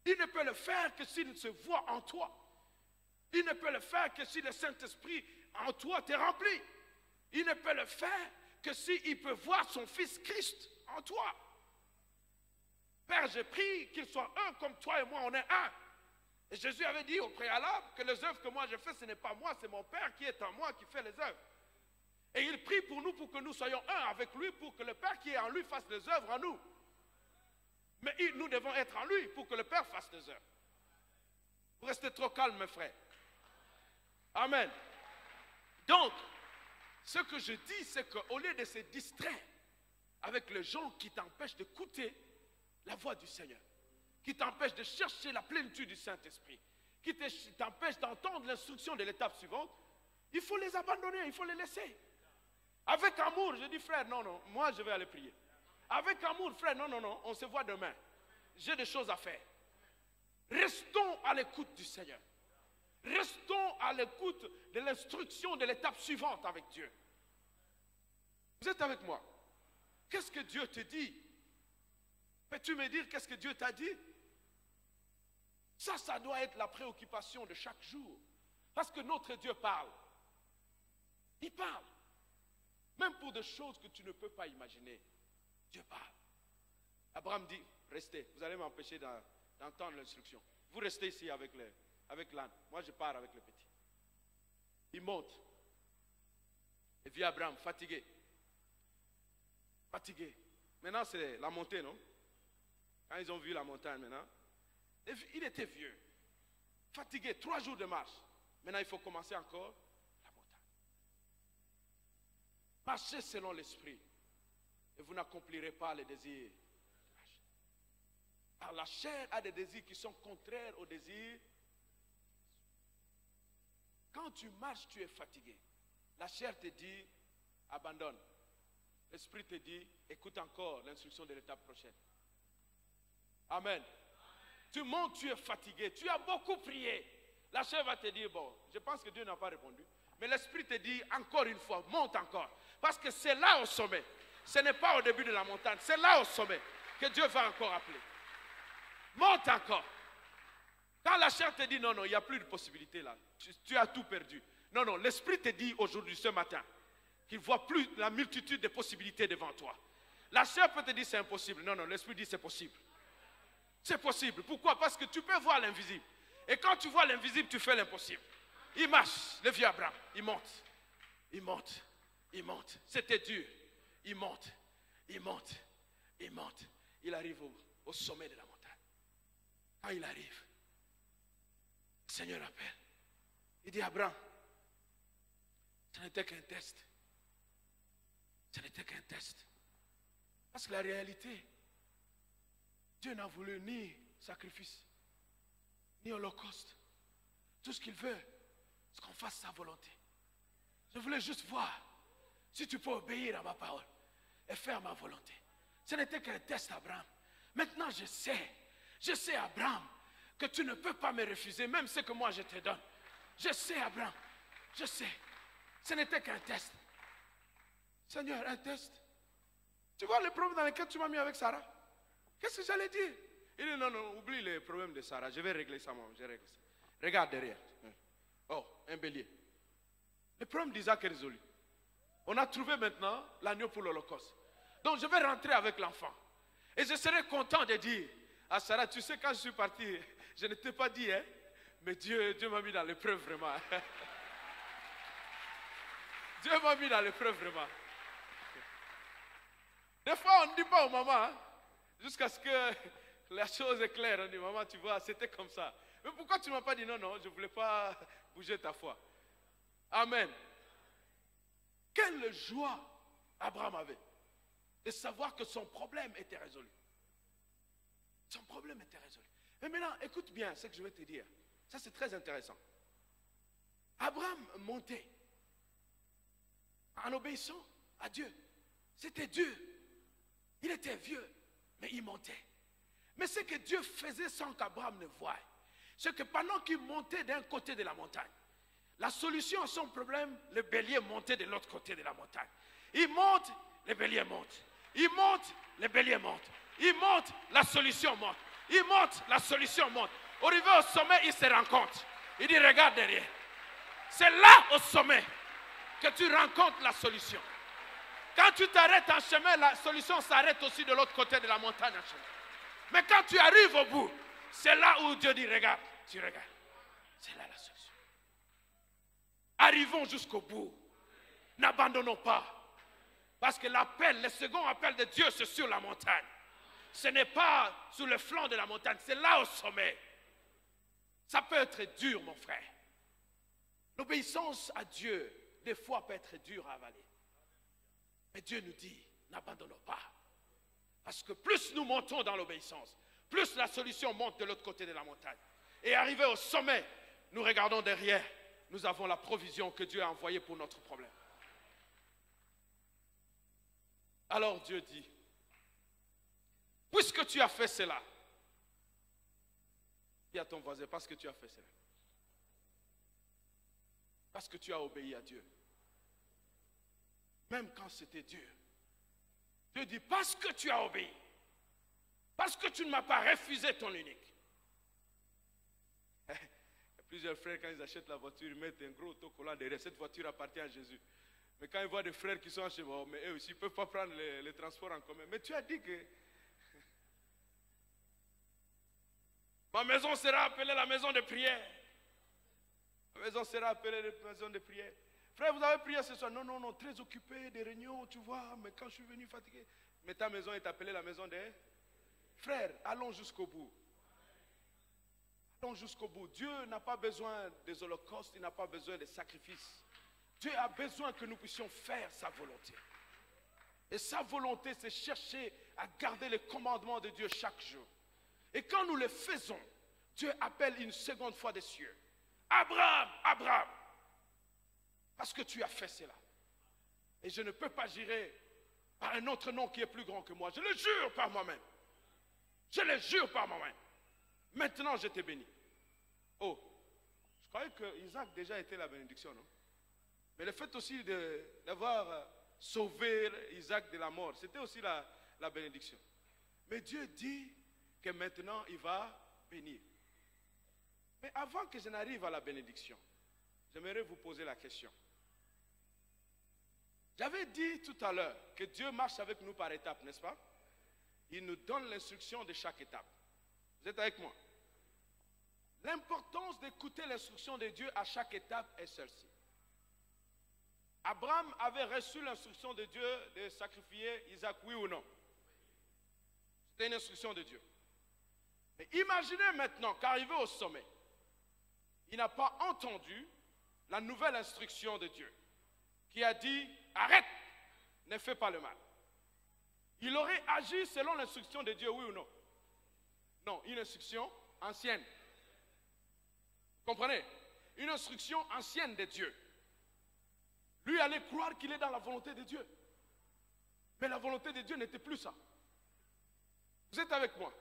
Il ne peut le faire que s'il se voit en toi. Il ne peut le faire que si le Saint-Esprit en toi t'est rempli. Il ne peut le faire que s'il peut voir son Fils Christ en toi. Père, j'ai prie qu'il soit un comme toi et moi, on est un. Et Jésus avait dit au préalable que les œuvres que moi je fais, ce n'est pas moi, c'est mon Père qui est en moi qui fait les œuvres. Et il prie pour nous pour que nous soyons un avec lui, pour que le Père qui est en lui fasse les œuvres en nous. Mais nous devons être en lui pour que le Père fasse les œuvres. Vous restez trop calme, mes frères. Amen. Donc, ce que je dis, c'est qu'au lieu de se distraire avec les gens qui t'empêchent d'écouter la voix du Seigneur, qui t'empêchent de chercher la plénitude du Saint-Esprit, qui t'empêchent d'entendre l'instruction de l'étape suivante, il faut les abandonner, il faut les laisser. Avec amour, je dis frère, non, non, moi je vais aller prier. Avec amour, frère, non, non, non, on se voit demain. J'ai des choses à faire. Restons à l'écoute du Seigneur. Restons à l'écoute de l'instruction de l'étape suivante avec Dieu. Vous êtes avec moi? Qu'est-ce que Dieu te dit? Peux-tu me dire qu'est-ce que Dieu t'a dit? Ça doit être la préoccupation de chaque jour. Parce que notre Dieu parle. Il parle. Même pour des choses que tu ne peux pas imaginer. Dieu parle. Abraham dit, restez. Vous allez m'empêcher d'entendre l'instruction. Vous restez ici avec l'âne. Moi, je pars avec le petit. Il monte. Et vit Abraham, fatigué. Fatigué. Maintenant, c'est la montée, non? Quand ils ont vu la montagne maintenant, il était vieux. Fatigué, 3 jours de marche. Maintenant, il faut commencer encore la montagne. Marchez selon l'esprit. Et vous n'accomplirez pas les désirs. Car la chair a des désirs qui sont contraires aux désirs. Quand tu marches, tu es fatigué. La chair te dit, abandonne. L'esprit te dit, écoute encore l'instruction de l'étape prochaine. Amen. Tu montes, tu es fatigué. Tu as beaucoup prié. La chair va te dire, bon, je pense que Dieu n'a pas répondu. Mais l'esprit te dit, encore une fois, monte encore. Parce que c'est là au sommet. Ce n'est pas au début de la montagne. C'est là au sommet que Dieu va encore appeler. Monte encore. Quand la chair te dit, non, non, il n'y a plus de possibilité là. Tu as tout perdu. Non, non, l'esprit te dit aujourd'hui, ce matin, qu'il ne voit plus la multitude de possibilités devant toi. La chair peut te dire, c'est impossible. Non, non, l'esprit dit, c'est possible. C'est possible. Pourquoi? Parce que tu peux voir l'invisible. Et quand tu vois l'invisible, tu fais l'impossible. Il marche, le vieux Abraham. Il monte. Il monte. Il monte. C'était dur. Il monte. Il monte. Il monte. Il arrive au sommet de la montagne. Quand il arrive, le Seigneur appelle. Il dit, Abraham, ce n'était qu'un test. Ce n'était qu'un test. Parce que la réalité, Dieu n'a voulu ni sacrifice, ni holocauste. Tout ce qu'il veut, c'est qu'on fasse sa volonté. Je voulais juste voir si tu peux obéir à ma parole et faire ma volonté. Ce n'était qu'un test, Abraham. Maintenant, je sais, Abraham, que tu ne peux pas me refuser, même ce que moi je te donne. Je sais, Abraham, je sais. Ce n'était qu'un test. Seigneur, un test. Tu vois le problème dans lequel tu m'as mis avec Sarah? Qu'est-ce que j'allais dire? Il dit, non, non, oublie les problèmes de Sarah. Je vais régler ça, moi. Je règle ça. Regarde derrière. Oh, un bélier. Le problème d'Isaac est résolu. On a trouvé maintenant l'agneau pour l'Holocauste. Donc, je vais rentrer avec l'enfant. Et je serai content de dire à Sarah, tu sais, quand je suis parti, je ne t'ai pas dit, hein, mais Dieu m'a mis dans l'épreuve vraiment. Dieu m'a mis dans l'épreuve vraiment. Des fois, on ne dit pas aux mamans, hein, jusqu'à ce que la chose est claire. On dit, maman, tu vois, c'était comme ça. Mais pourquoi tu ne m'as pas dit, non, non, je ne voulais pas bouger ta foi. Amen. Quelle joie Abraham avait de savoir que son problème était résolu. Son problème était résolu. Mais maintenant, écoute bien ce que je vais te dire. Ça, c'est très intéressant. Abraham montait en obéissant à Dieu. C'était Dieu. Il était vieux, mais il montait. Mais ce que Dieu faisait sans qu'Abraham ne voie, c'est que pendant qu'il montait d'un côté de la montagne, La solution à son problème, le bélier montait de l'autre côté de la montagne. Il monte, le bélier monte. Il monte, le bélier monte. Il monte, la solution monte. Il monte, la solution monte. Arrivé au sommet, il se rencontre. Il dit, regarde derrière. C'est là, au sommet, que tu rencontres la solution. Quand tu t'arrêtes en chemin, la solution s'arrête aussi de l'autre côté de la montagne en chemin. Mais quand tu arrives au bout, c'est là où Dieu dit, regarde, tu regardes. C'est là la solution. Arrivons jusqu'au bout. N'abandonnons pas. Parce que l'appel, le second appel de Dieu, c'est sur la montagne. Ce n'est pas sur le flanc de la montagne, c'est là au sommet. Ça peut être dur, mon frère. L'obéissance à Dieu, des fois, peut être dure à avaler. Mais Dieu nous dit, n'abandonnons pas. Parce que plus nous montons dans l'obéissance, plus la solution monte de l'autre côté de la montagne. Et arrivé au sommet, nous regardons derrière, nous avons la provision que Dieu a envoyée pour notre problème. Alors Dieu dit, puisque tu as fait cela, dis à ton voisin, parce que tu as fait cela. Parce que tu as obéi à Dieu. Même quand c'était dur. Dieu dit, parce que tu as obéi. Parce que tu ne m'as pas refusé ton unique. Il y a plusieurs frères, quand ils achètent la voiture, ils mettent un gros autocollant derrière. Cette voiture appartient à Jésus. Mais quand ils voient des frères qui sont chez moi, mais eux aussi, ils ne peuvent pas prendre les transports en commun. Mais tu as dit que ma maison sera appelée la maison de prière. La maison sera appelée la maison de prière. Frère, vous avez prié ce soir? Non, non, non, très occupé, des réunions, tu vois, mais quand je suis venu fatigué. Mais ta maison est appelée la maison des frères. Allons jusqu'au bout. Allons jusqu'au bout. Dieu n'a pas besoin des holocaustes, il n'a pas besoin des sacrifices. Dieu a besoin que nous puissions faire sa volonté. Et sa volonté, c'est chercher à garder les commandements de Dieu chaque jour. Et quand nous le faisons, Dieu appelle une seconde fois des cieux. Abraham, Abraham, parce que tu as fait cela. Et je ne peux pas jurer par un autre nom qui est plus grand que moi. Je le jure par moi-même. Je le jure par moi-même. Maintenant, je te bénis. Oh, je croyais que Isaac déjà était la bénédiction, non? Mais le fait aussi d'avoir sauvé Isaac de la mort, c'était aussi la bénédiction. Mais Dieu dit que maintenant, il va bénir. Mais avant que je n'arrive à la bénédiction, j'aimerais vous poser la question. J'avais dit tout à l'heure que Dieu marche avec nous par étapes, n'est-ce pas? Il nous donne l'instruction de chaque étape. Vous êtes avec moi? L'importance d'écouter l'instruction de Dieu à chaque étape est celle-ci. Abraham avait reçu l'instruction de Dieu de sacrifier Isaac, oui ou non? C'était une instruction de Dieu. Mais imaginez maintenant qu'arrivé au sommet, il n'a pas entendu la nouvelle instruction de Dieu qui a dit, arrête, ne fais pas le mal. Il aurait agi selon l'instruction de Dieu, oui ou non? Non, une instruction ancienne. Vous comprenez? Une instruction ancienne de Dieu. Lui allait croire qu'il est dans la volonté de Dieu. Mais la volonté de Dieu n'était plus ça. Vous êtes avec moi?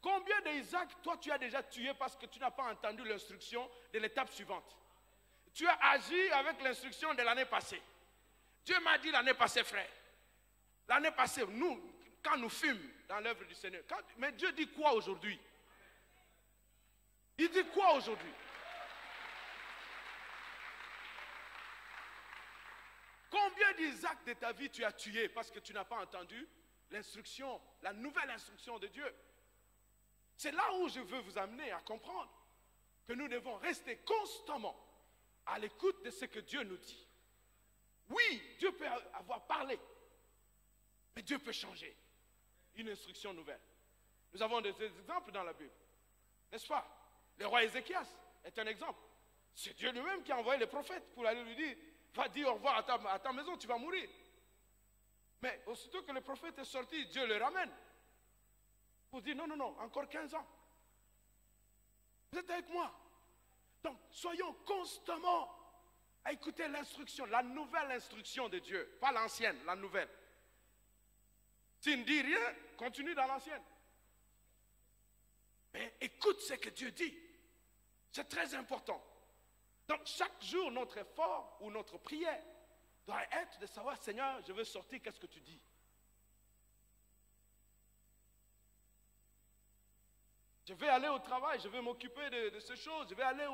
Combien d'Isaac, toi, tu as déjà tué parce que tu n'as pas entendu l'instruction de l'étape suivante? Tu as agi avec l'instruction de l'année passée. Dieu m'a dit l'année passée, frère. L'année passée, nous, quand nous fûmes dans l'œuvre du Seigneur, mais Dieu dit quoi aujourd'hui? Il dit quoi aujourd'hui? Combien d'Isaac de ta vie tu as tué parce que tu n'as pas entendu l'instruction, la nouvelle instruction de Dieu? C'est là où je veux vous amener à comprendre que nous devons rester constamment à l'écoute de ce que Dieu nous dit. Oui, Dieu peut avoir parlé, mais Dieu peut changer une instruction nouvelle. Nous avons des exemples dans la Bible, n'est-ce pas? Le roi Ézéchias est un exemple. C'est Dieu lui-même qui a envoyé les prophètes pour aller lui dire, va dire au revoir à ta maison, tu vas mourir. Mais aussitôt que le prophète est sorti, Dieu le ramène. Pour dire non, non, non, encore 15 ans. Vous êtes avec moi? Donc, soyons constamment à écouter l'instruction, la nouvelle instruction de Dieu. Pas l'ancienne, la nouvelle. S'il ne dit rien, continue dans l'ancienne. Mais écoute ce que Dieu dit. C'est très important. Donc chaque jour, notre effort ou notre prière doit être de savoir, Seigneur, je veux sortir, qu'est-ce que tu dis? Je vais aller au travail, je vais m'occuper de ces choses, je vais aller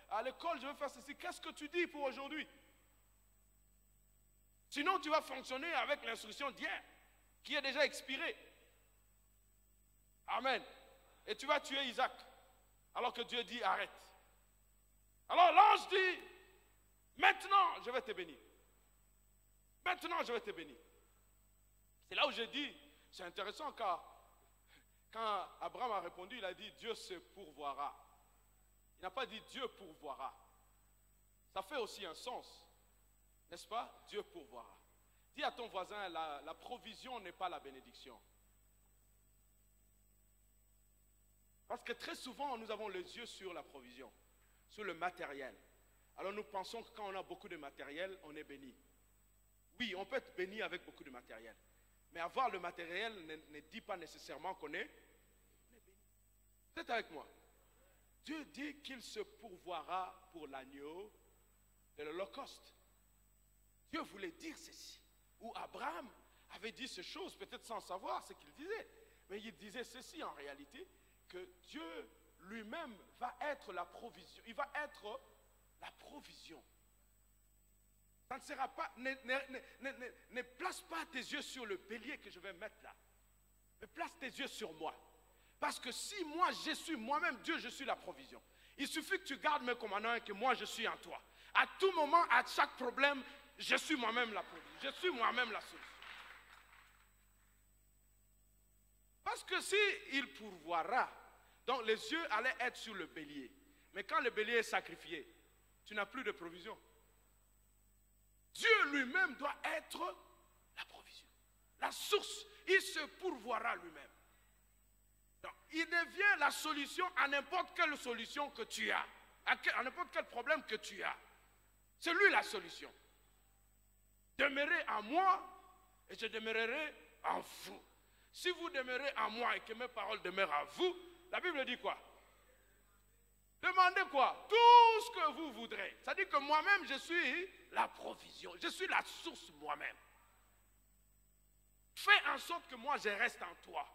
à l'école, je vais faire ceci. Qu'est-ce que tu dis pour aujourd'hui? Sinon, tu vas fonctionner avec l'instruction d'hier, qui est déjà expirée. Amen. Et tu vas tuer Isaac, alors que Dieu dit arrête. Alors l'ange dit, maintenant je vais te bénir. Maintenant je vais te bénir. C'est là où je dis, c'est intéressant car quand Abraham a répondu, il a dit Dieu se pourvoira. Il n'a pas dit Dieu pourvoira. Ça fait aussi un sens, n'est-ce pas? Dieu pourvoira. Dis à ton voisin, la provision n'est pas la bénédiction. Parce que très souvent, nous avons les yeux sur la provision, sur le matériel. Alors nous pensons que quand on a beaucoup de matériel, on est béni. Oui, on peut être béni avec beaucoup de matériel. Mais avoir le matériel ne dit pas nécessairement qu'on est béni. Vous êtes avec moi? Dieu dit qu'il se pourvoira pour l'agneau de l'Holocauste. Dieu voulait dire ceci. Ou Abraham avait dit ces choses, peut-être sans savoir ce qu'il disait. Mais il disait ceci en réalité, que Dieu lui-même va être la provision. Il va être la provision. Ça ne sera pas, ne place pas tes yeux sur le bélier que je vais mettre là. Mais place tes yeux sur moi. Parce que si moi je suis moi-même Dieu, je suis la provision. Il suffit que tu gardes mes commandements et que moi je suis en toi. À tout moment, à chaque problème, je suis moi-même la provision. Je suis moi-même la solution. Parce que si il pourvoira, donc les yeux allaient être sur le bélier. Mais quand le bélier est sacrifié, tu n'as plus de provision. Dieu lui-même doit être la provision, la source. Il se pourvoira lui-même. Donc, il devient la solution à n'importe quelle solution que tu as, à n'importe quel problème que tu as. C'est lui la solution. Demeurez en moi et je demeurerai en vous. Si vous demeurez en moi et que mes paroles demeurent en vous, la Bible dit quoi? Demandez quoi? Tout ce que vous voudrez. Ça dit que moi-même, je suis la provision. Je suis la source moi-même. Fais en sorte que moi, je reste en toi.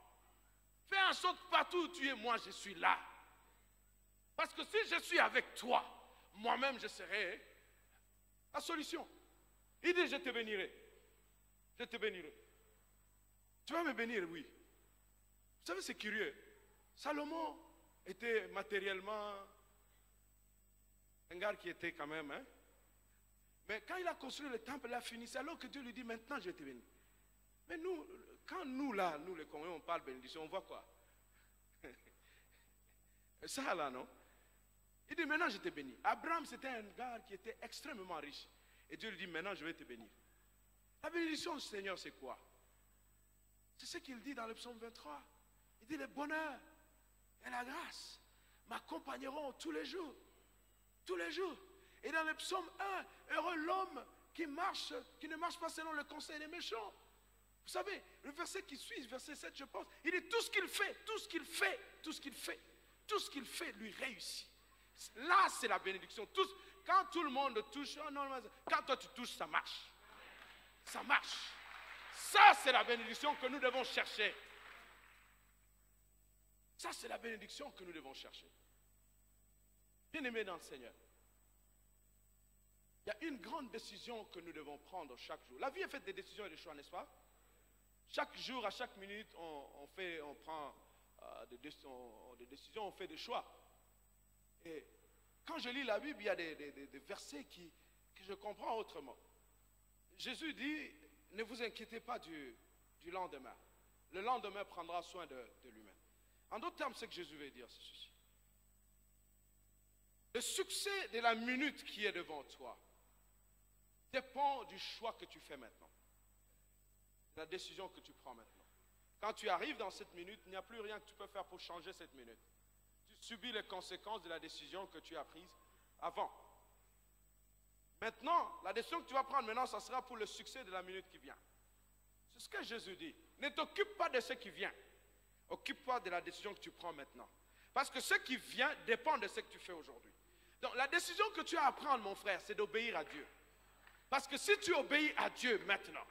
Fais en sorte que partout où tu es, moi, je suis là. Parce que si je suis avec toi, moi-même, je serai la solution. Il dit, je te bénirai. Je te bénirai. Tu vas me bénir, oui. Vous savez, c'est curieux. Salomon était matériellement un gars qui était quand même, hein. Mais quand il a construit le temple, il a fini. C'est alors que Dieu lui dit, maintenant je vais te bénir. Mais nous, quand nous là, nous les Congolais, on parle bénédiction, on voit quoi? Ça là, non? Il dit, maintenant je te bénis. Abraham, c'était un gars qui était extrêmement riche. Et Dieu lui dit, maintenant je vais te bénir. La bénédiction du Seigneur, c'est quoi? C'est ce qu'il dit dans le psaume 23. Il dit, le bonheur et la grâce m'accompagneront tous les jours. Tous les jours. Et dans le psaume 1, heureux l'homme qui ne marche pas selon le conseil des méchants. Vous savez, le verset qui suit, verset 7, je pense, il dit tout ce qu'il fait, tout ce qu'il fait, tout ce qu'il fait, tout ce qu'il fait lui réussit. Là, c'est la bénédiction. Quand tout le monde touche, oh non, quand toi tu touches, ça marche. Ça marche. Ça, c'est la bénédiction que nous devons chercher. Ça, c'est la bénédiction que nous devons chercher. Bien-aimés dans le Seigneur, il y a une grande décision que nous devons prendre chaque jour. La vie est faite des décisions et des choix, n'est-ce pas? Chaque jour, à chaque minute, on prend des décisions, on fait des choix. Et quand je lis la Bible, il y a des versets que je comprends autrement. Jésus dit, ne vous inquiétez pas du lendemain. Le lendemain prendra soin de lui-même. En d'autres termes, ce que Jésus veut dire, c'est ceci. Le succès de la minute qui est devant toi dépend du choix que tu fais maintenant. De la décision que tu prends maintenant. Quand tu arrives dans cette minute, il n'y a plus rien que tu peux faire pour changer cette minute. Tu subis les conséquences de la décision que tu as prise avant. Maintenant, la décision que tu vas prendre maintenant, ça sera pour le succès de la minute qui vient. C'est ce que Jésus dit. Ne t'occupe pas de ce qui vient. Occupe-toi de la décision que tu prends maintenant. Parce que ce qui vient dépend de ce que tu fais aujourd'hui. Donc la décision que tu as à prendre, mon frère, c'est d'obéir à Dieu. Parce que si tu obéis à Dieu maintenant,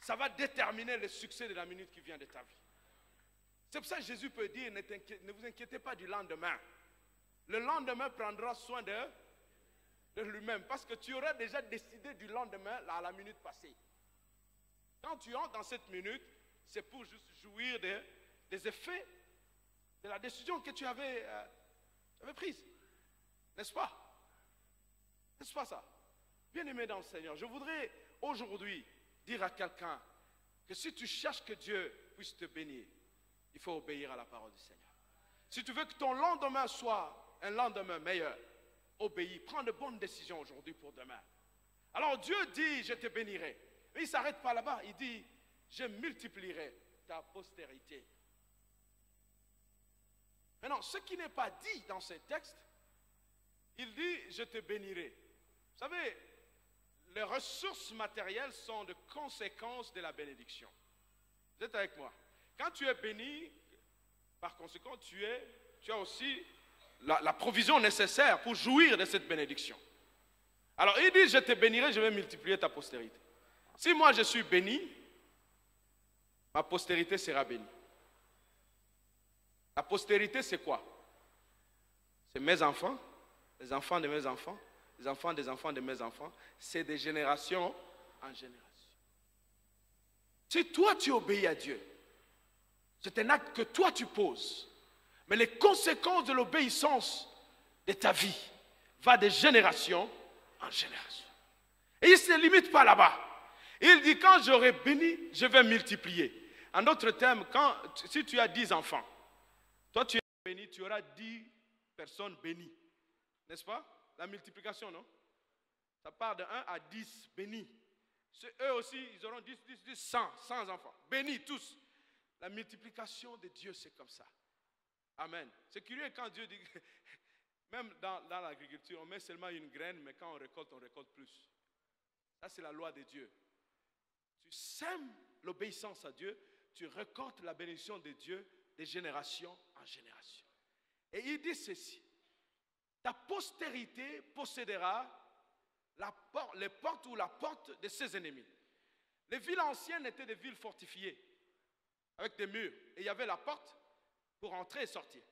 ça va déterminer le succès de la minute qui vient de ta vie. C'est pour ça que Jésus peut dire, ne vous inquiétez pas du lendemain. Le lendemain prendra soin de lui-même. Parce que tu aurais déjà décidé du lendemain à la minute passée. Quand tu entres dans cette minute, c'est pour juste jouir des effets de la décision que tu avais prise. N'est-ce pas? N'est-ce pas ça? Bien-aimé dans le Seigneur, je voudrais aujourd'hui dire à quelqu'un que si tu cherches que Dieu puisse te bénir, il faut obéir à la parole du Seigneur. Si tu veux que ton lendemain soit un lendemain meilleur, obéis, prends de bonnes décisions aujourd'hui pour demain. Alors Dieu dit, je te bénirai. Mais il ne s'arrête pas là-bas, il dit, je multiplierai ta postérité. Maintenant, ce qui n'est pas dit dans ce texte, il dit, je te bénirai. Vous savez, les ressources matérielles sont de conséquences de la bénédiction. Vous êtes avec moi? Quand tu es béni, par conséquent, tu as aussi la provision nécessaire pour jouir de cette bénédiction. Alors, il dit, je te bénirai, je vais multiplier ta postérité. Si moi je suis béni, ma postérité sera bénie. La postérité, c'est quoi? C'est mes enfants, les enfants de mes enfants, les enfants des enfants de mes enfants. C'est de génération en génération. Si toi tu obéis à Dieu, c'est un acte que toi tu poses. Mais les conséquences de l'obéissance de ta vie vont de génération en génération. Et il ne se limite pas là-bas. Il dit, quand j'aurai béni, je vais multiplier. En d'autres termes, si tu as 10 enfants, toi tu es béni, tu auras 10 personnes bénies. N'est-ce pas? La multiplication, non? Ça part de 1 à 10 bénis. Eux aussi, ils auront 10, 100 enfants. Bénis tous. La multiplication de Dieu, c'est comme ça. Amen. C'est curieux quand Dieu dit, même dans l'agriculture, on met seulement une graine, mais quand on récolte plus. Ça, c'est la loi de Dieu. Tu sèmes l'obéissance à Dieu, tu récoltes la bénédiction de Dieu de génération en génération. Et il dit ceci, ta postérité possédera les portes ou la porte de ses ennemis. Les villes anciennes étaient des villes fortifiées, avec des murs, et il y avait la porte pour entrer et sortir.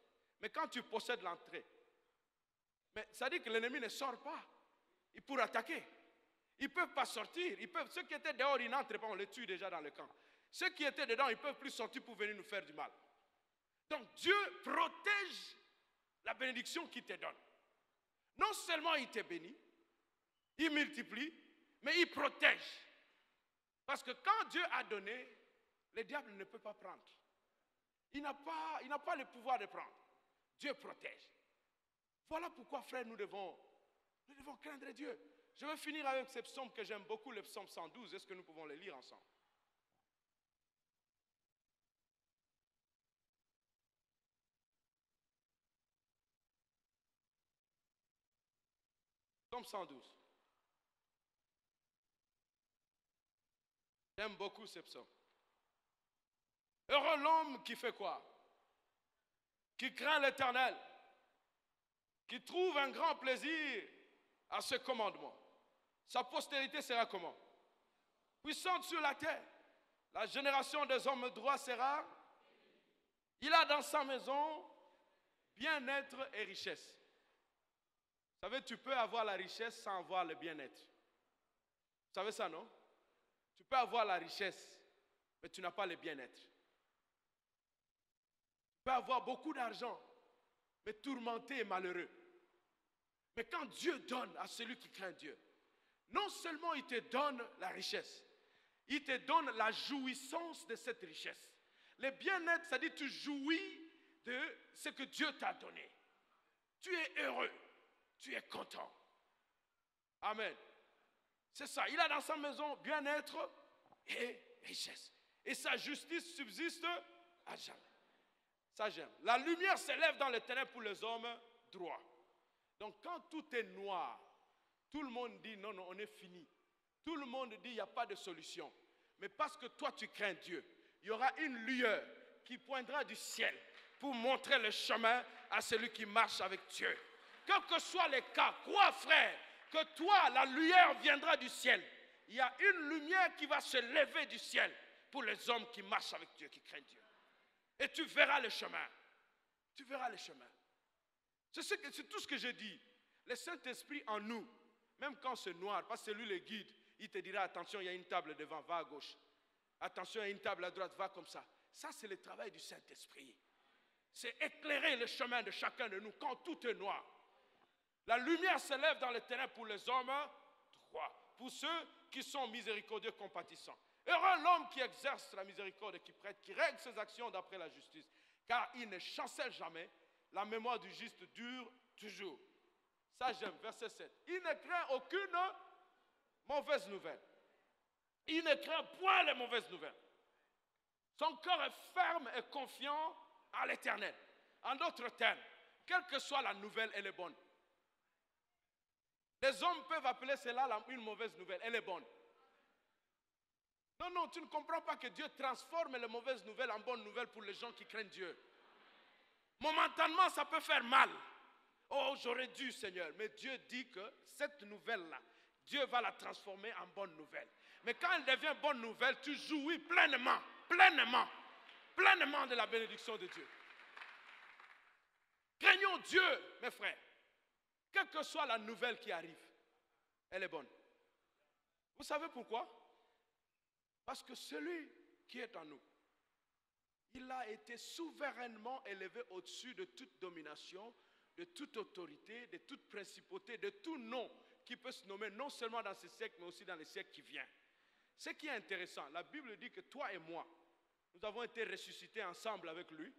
Mais quand tu possèdes l'entrée, ça dit que l'ennemi ne sort pas. Il pourrait attaquer. Ils ne peuvent pas sortir. Ceux qui étaient dehors, ils n'entrent pas, on les tue déjà dans le camp. Ceux qui étaient dedans, ils ne peuvent plus sortir pour venir nous faire du mal. Donc Dieu protège la bénédiction qu'il te donne. Non seulement il te bénit, il multiplie, mais il protège. Parce que quand Dieu a donné, le diable ne peut pas prendre. Il n'a pas le pouvoir de prendre. Dieu protège. Voilà pourquoi, frère, nous devons craindre Dieu. Je vais finir avec ce psaume que j'aime beaucoup, le psaume 112. Est-ce que nous pouvons le lire ensemble? Psaume 112. J'aime beaucoup ce psaume. Heureux l'homme qui fait quoi? Qui craint l'Éternel, qui trouve un grand plaisir à ce commandement. Sa postérité sera comment? Puissante sur la terre. La génération des hommes droits sera. Il a dans sa maison bien-être et richesse. Vous savez, tu peux avoir la richesse sans avoir le bien-être. Vous savez ça, non? Tu peux avoir la richesse, mais tu n'as pas le bien-être. Tu peux avoir beaucoup d'argent, mais tourmenté et malheureux. Mais quand Dieu donne à celui qui craint Dieu, non seulement il te donne la richesse, il te donne la jouissance de cette richesse. Le bien-être, ça dit tu jouis de ce que Dieu t'a donné. Tu es heureux, tu es content. Amen. C'est ça, il a dans sa maison bien-être et richesse. Et sa justice subsiste à jamais. Ça j'aime. La lumière s'élève dans les ténèbres pour les hommes droits. Donc quand tout est noir, tout le monde dit non, on est fini. Tout le monde dit il n'y a pas de solution. Mais parce que toi tu crains Dieu, il y aura une lueur qui poindra du ciel pour montrer le chemin à celui qui marche avec Dieu. quels que soient les cas, crois frère, que toi, la lumière viendra du ciel. Il y a une lumière qui va se lever du ciel pour les hommes qui marchent avec Dieu, qui craignent Dieu. Et tu verras le chemin. Tu verras le chemin. C'est tout ce que je dis. Le Saint-Esprit en nous, même quand c'est noir, parce que c'est lui le guide, il te dira attention, il y a une table devant, va à gauche. Attention, il y a une table à droite, va comme ça. Ça, c'est le travail du Saint-Esprit. C'est éclairer le chemin de chacun de nous quand tout est noir. La lumière se lève dans le terrain pour les hommes droits, pour ceux qui sont miséricordieux, compatissants. Heureux l'homme qui exerce la miséricorde et qui prête, qui règle ses actions d'après la justice, car il ne chancelle jamais, la mémoire du juste dure toujours. Ça j'aime, verset 7. Il ne craint aucune mauvaise nouvelle. Il ne craint point les mauvaises nouvelles. Son cœur est ferme et confiant à l'Éternel. En d'autres termes, quelle que soit la nouvelle, elle est bonne. Les hommes peuvent appeler cela une mauvaise nouvelle, elle est bonne. Non, non, tu ne comprends pas que Dieu transforme les mauvaises nouvelles en bonnes nouvelles pour les gens qui craignent Dieu. Momentanément, ça peut faire mal. Oh, j'aurais dû, Seigneur. Mais Dieu dit que cette nouvelle-là, Dieu va la transformer en bonne nouvelle. Mais quand elle devient bonne nouvelle, tu jouis pleinement, pleinement, pleinement de la bénédiction de Dieu. Craignons Dieu, mes frères. Quelle que soit la nouvelle qui arrive, elle est bonne. Vous savez pourquoi? Parce que celui qui est en nous, il a été souverainement élevé au-dessus de toute domination, de toute autorité, de toute principauté, de tout nom qui peut se nommer non seulement dans ce siècle, mais aussi dans les siècles qui viennent. Ce qui est intéressant, la Bible dit que toi et moi, nous avons été ressuscités ensemble avec lui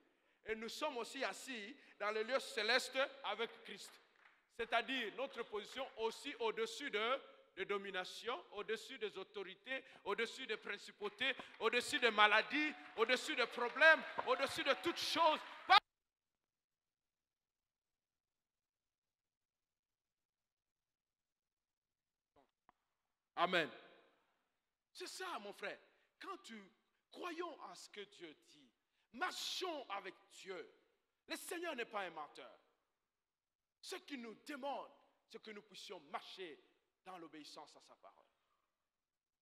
et nous sommes aussi assis dans le lieu céleste avec Christ. C'est-à-dire notre position aussi au-dessus de domination, au-dessus des autorités, au-dessus des principautés, au-dessus des maladies, au-dessus des problèmes, au-dessus de toutes choses. Amen. C'est ça, mon frère. Quand croyons à ce que Dieu dit, marchons avec Dieu. Le Seigneur n'est pas un menteur. Ce qu'il nous demande, c'est que nous puissions marcher dans l'obéissance à sa parole.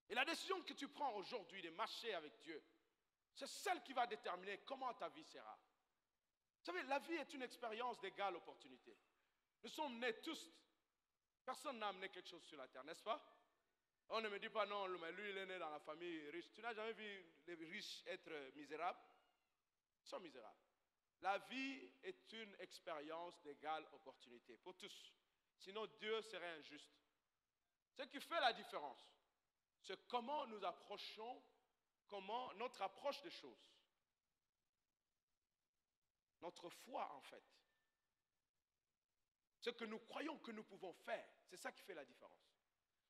Et la décision que tu prends aujourd'hui de marcher avec Dieu, c'est celle qui va déterminer comment ta vie sera. Vous savez, la vie est une expérience d'égale opportunité. Nous sommes nés tous. Personne n'a amené quelque chose sur la terre, n'est-ce pas? On ne me dit pas non, mais lui il est né dans la famille riche. Tu n'as jamais vu les riches être misérables? Ils sont misérables. La vie est une expérience d'égale opportunité pour tous. Sinon Dieu serait injuste. Ce qui fait la différence, c'est comment nous approchons, comment notre approche des choses. Notre foi en fait. Ce que nous croyons que nous pouvons faire, c'est ça qui fait la différence.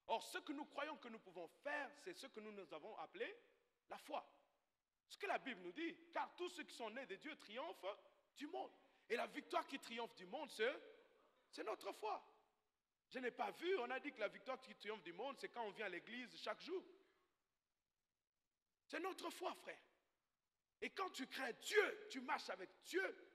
Or, ce que nous croyons que nous pouvons faire, c'est ce que nous avons appelé la foi. Ce que la Bible nous dit, car tous ceux qui sont nés de Dieu triomphent du monde. Et la victoire qui triomphe du monde, c'est notre foi. Je n'ai pas vu, on a dit que la victoire qui triomphe du monde, c'est quand on vient à l'église chaque jour. C'est notre foi, frère. Et quand tu crains Dieu, tu marches avec Dieu,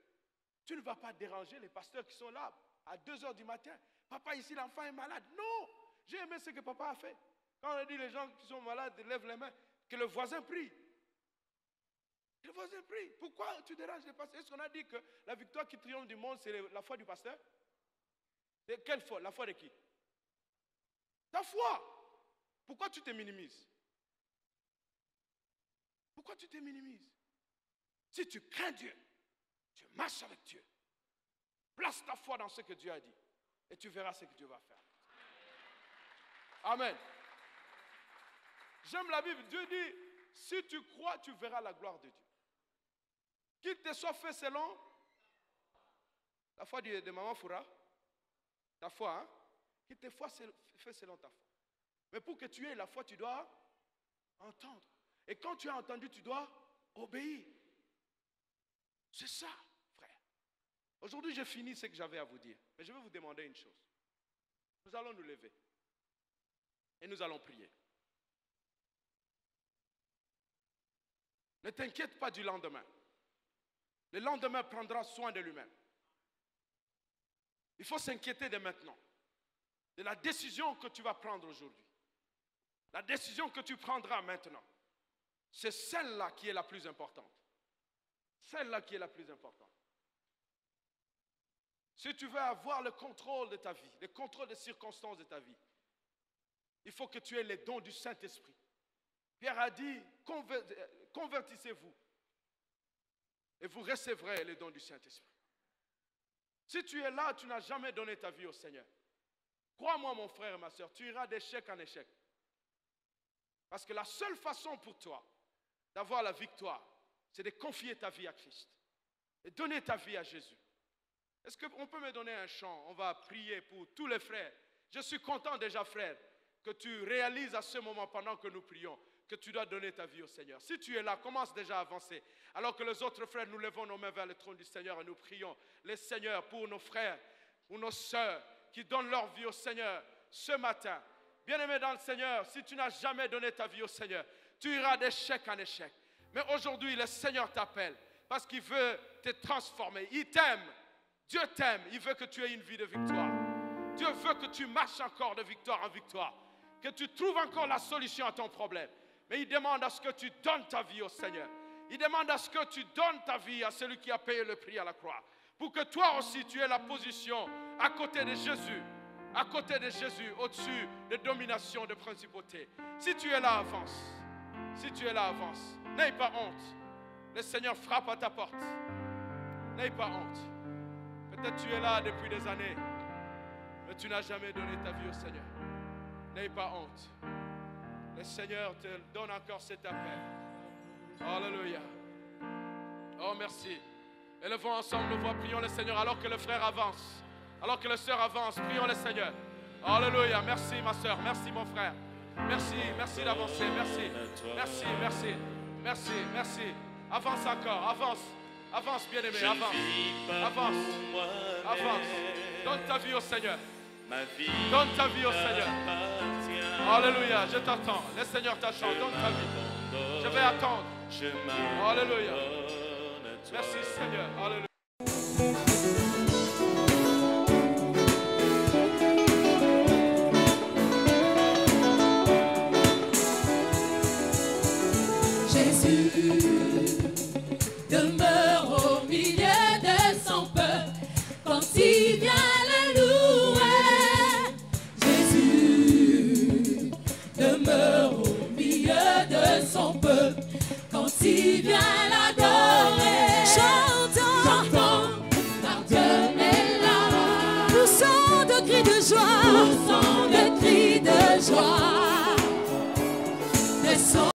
tu ne vas pas déranger les pasteurs qui sont là à 2 heures du matin. Papa, ici, l'enfant est malade. Non! J'ai aimé ce que papa a fait. Quand on a dit les gens qui sont malades, lèvent les mains, que le voisin prie. Le voisin prie. Pourquoi tu déranges les pasteurs? Est-ce qu'on a dit que la victoire qui triomphe du monde, c'est la foi du pasteur? C'est quelle foi? La foi de qui? Ta foi. Pourquoi tu te minimises? Pourquoi tu te minimises? Si tu crains Dieu, tu marches avec Dieu. Place ta foi dans ce que Dieu a dit. Et tu verras ce que Dieu va faire. Amen. J'aime la Bible. Dieu dit, si tu crois, tu verras la gloire de Dieu. Qu'il te soit fait selon la foi de Maman Foura. Ta foi, hein? Qu'il te soit fait selon ta foi. Mais pour que tu aies la foi, tu dois entendre. Et quand tu as entendu, tu dois obéir. C'est ça, frère. Aujourd'hui, j'ai fini ce que j'avais à vous dire. Mais je vais vous demander une chose. Nous allons nous lever. Et nous allons prier. Ne t'inquiète pas du lendemain. Le lendemain prendra soin de lui-même. Il faut s'inquiéter dès maintenant de la décision que tu vas prendre aujourd'hui. La décision que tu prendras maintenant, c'est celle-là qui est la plus importante. Celle-là qui est la plus importante. Si tu veux avoir le contrôle de ta vie, le contrôle des circonstances de ta vie, il faut que tu aies les dons du Saint-Esprit. Pierre a dit, convertissez-vous et vous recevrez les dons du Saint-Esprit. Si tu es là, tu n'as jamais donné ta vie au Seigneur. Crois-moi, mon frère et ma soeur, tu iras d'échec en échec. Parce que la seule façon pour toi d'avoir la victoire, c'est de confier ta vie à Christ et donner ta vie à Jésus. Est-ce qu'on peut me donner un chant? On va prier pour tous les frères. Je suis content déjà, frère, que tu réalises à ce moment, pendant que nous prions, que tu dois donner ta vie au Seigneur. Si tu es là, commence déjà à avancer. Alors que les autres frères, nous levons nos mains vers le trône du Seigneur et nous prions. Les Seigneurs, pour nos frères, pour nos sœurs qui donnent leur vie au Seigneur ce matin. Bien-aimé dans le Seigneur, si tu n'as jamais donné ta vie au Seigneur, tu iras d'échec en échec. Mais aujourd'hui, le Seigneur t'appelle parce qu'il veut te transformer. Il t'aime. Dieu t'aime. Il veut que tu aies une vie de victoire. Dieu veut que tu marches encore de victoire en victoire. Que tu trouves encore la solution à ton problème. Mais il demande à ce que tu donnes ta vie au Seigneur. Il demande à ce que tu donnes ta vie à celui qui a payé le prix à la croix. Pour que toi aussi tu aies la position à côté de Jésus. À côté de Jésus, au-dessus de domination, de principauté. Si tu es là, avance. Si tu es là, avance. N'aie pas honte. Le Seigneur frappe à ta porte. N'aie pas honte. Peut-être tu es là depuis des années, mais tu n'as jamais donné ta vie au Seigneur. N'aie pas honte. Le Seigneur te donne encore cet appel. Alléluia. Oh, merci. Élevons ensemble nos voix, prions le Seigneur alors que le frère avance. Alors que la sœur avance, prions le Seigneur. Alléluia. Merci ma sœur, merci mon frère. Merci, merci d'avancer, merci. Merci, merci, merci, merci. Avance encore, avance. Avance, bien-aimé, avance. Avance. Avance. Donne ta vie au Seigneur. Donne ta vie au Seigneur. Alléluia, je t'attends. Le Seigneur t'attend. Donne ta vie. Je vais attendre. Alléluia. Merci Seigneur. Alléluia. Demeure au milieu de son peuple quand il vient le louer. Jésus demeure au milieu de son peuple quand il vient l'adorer.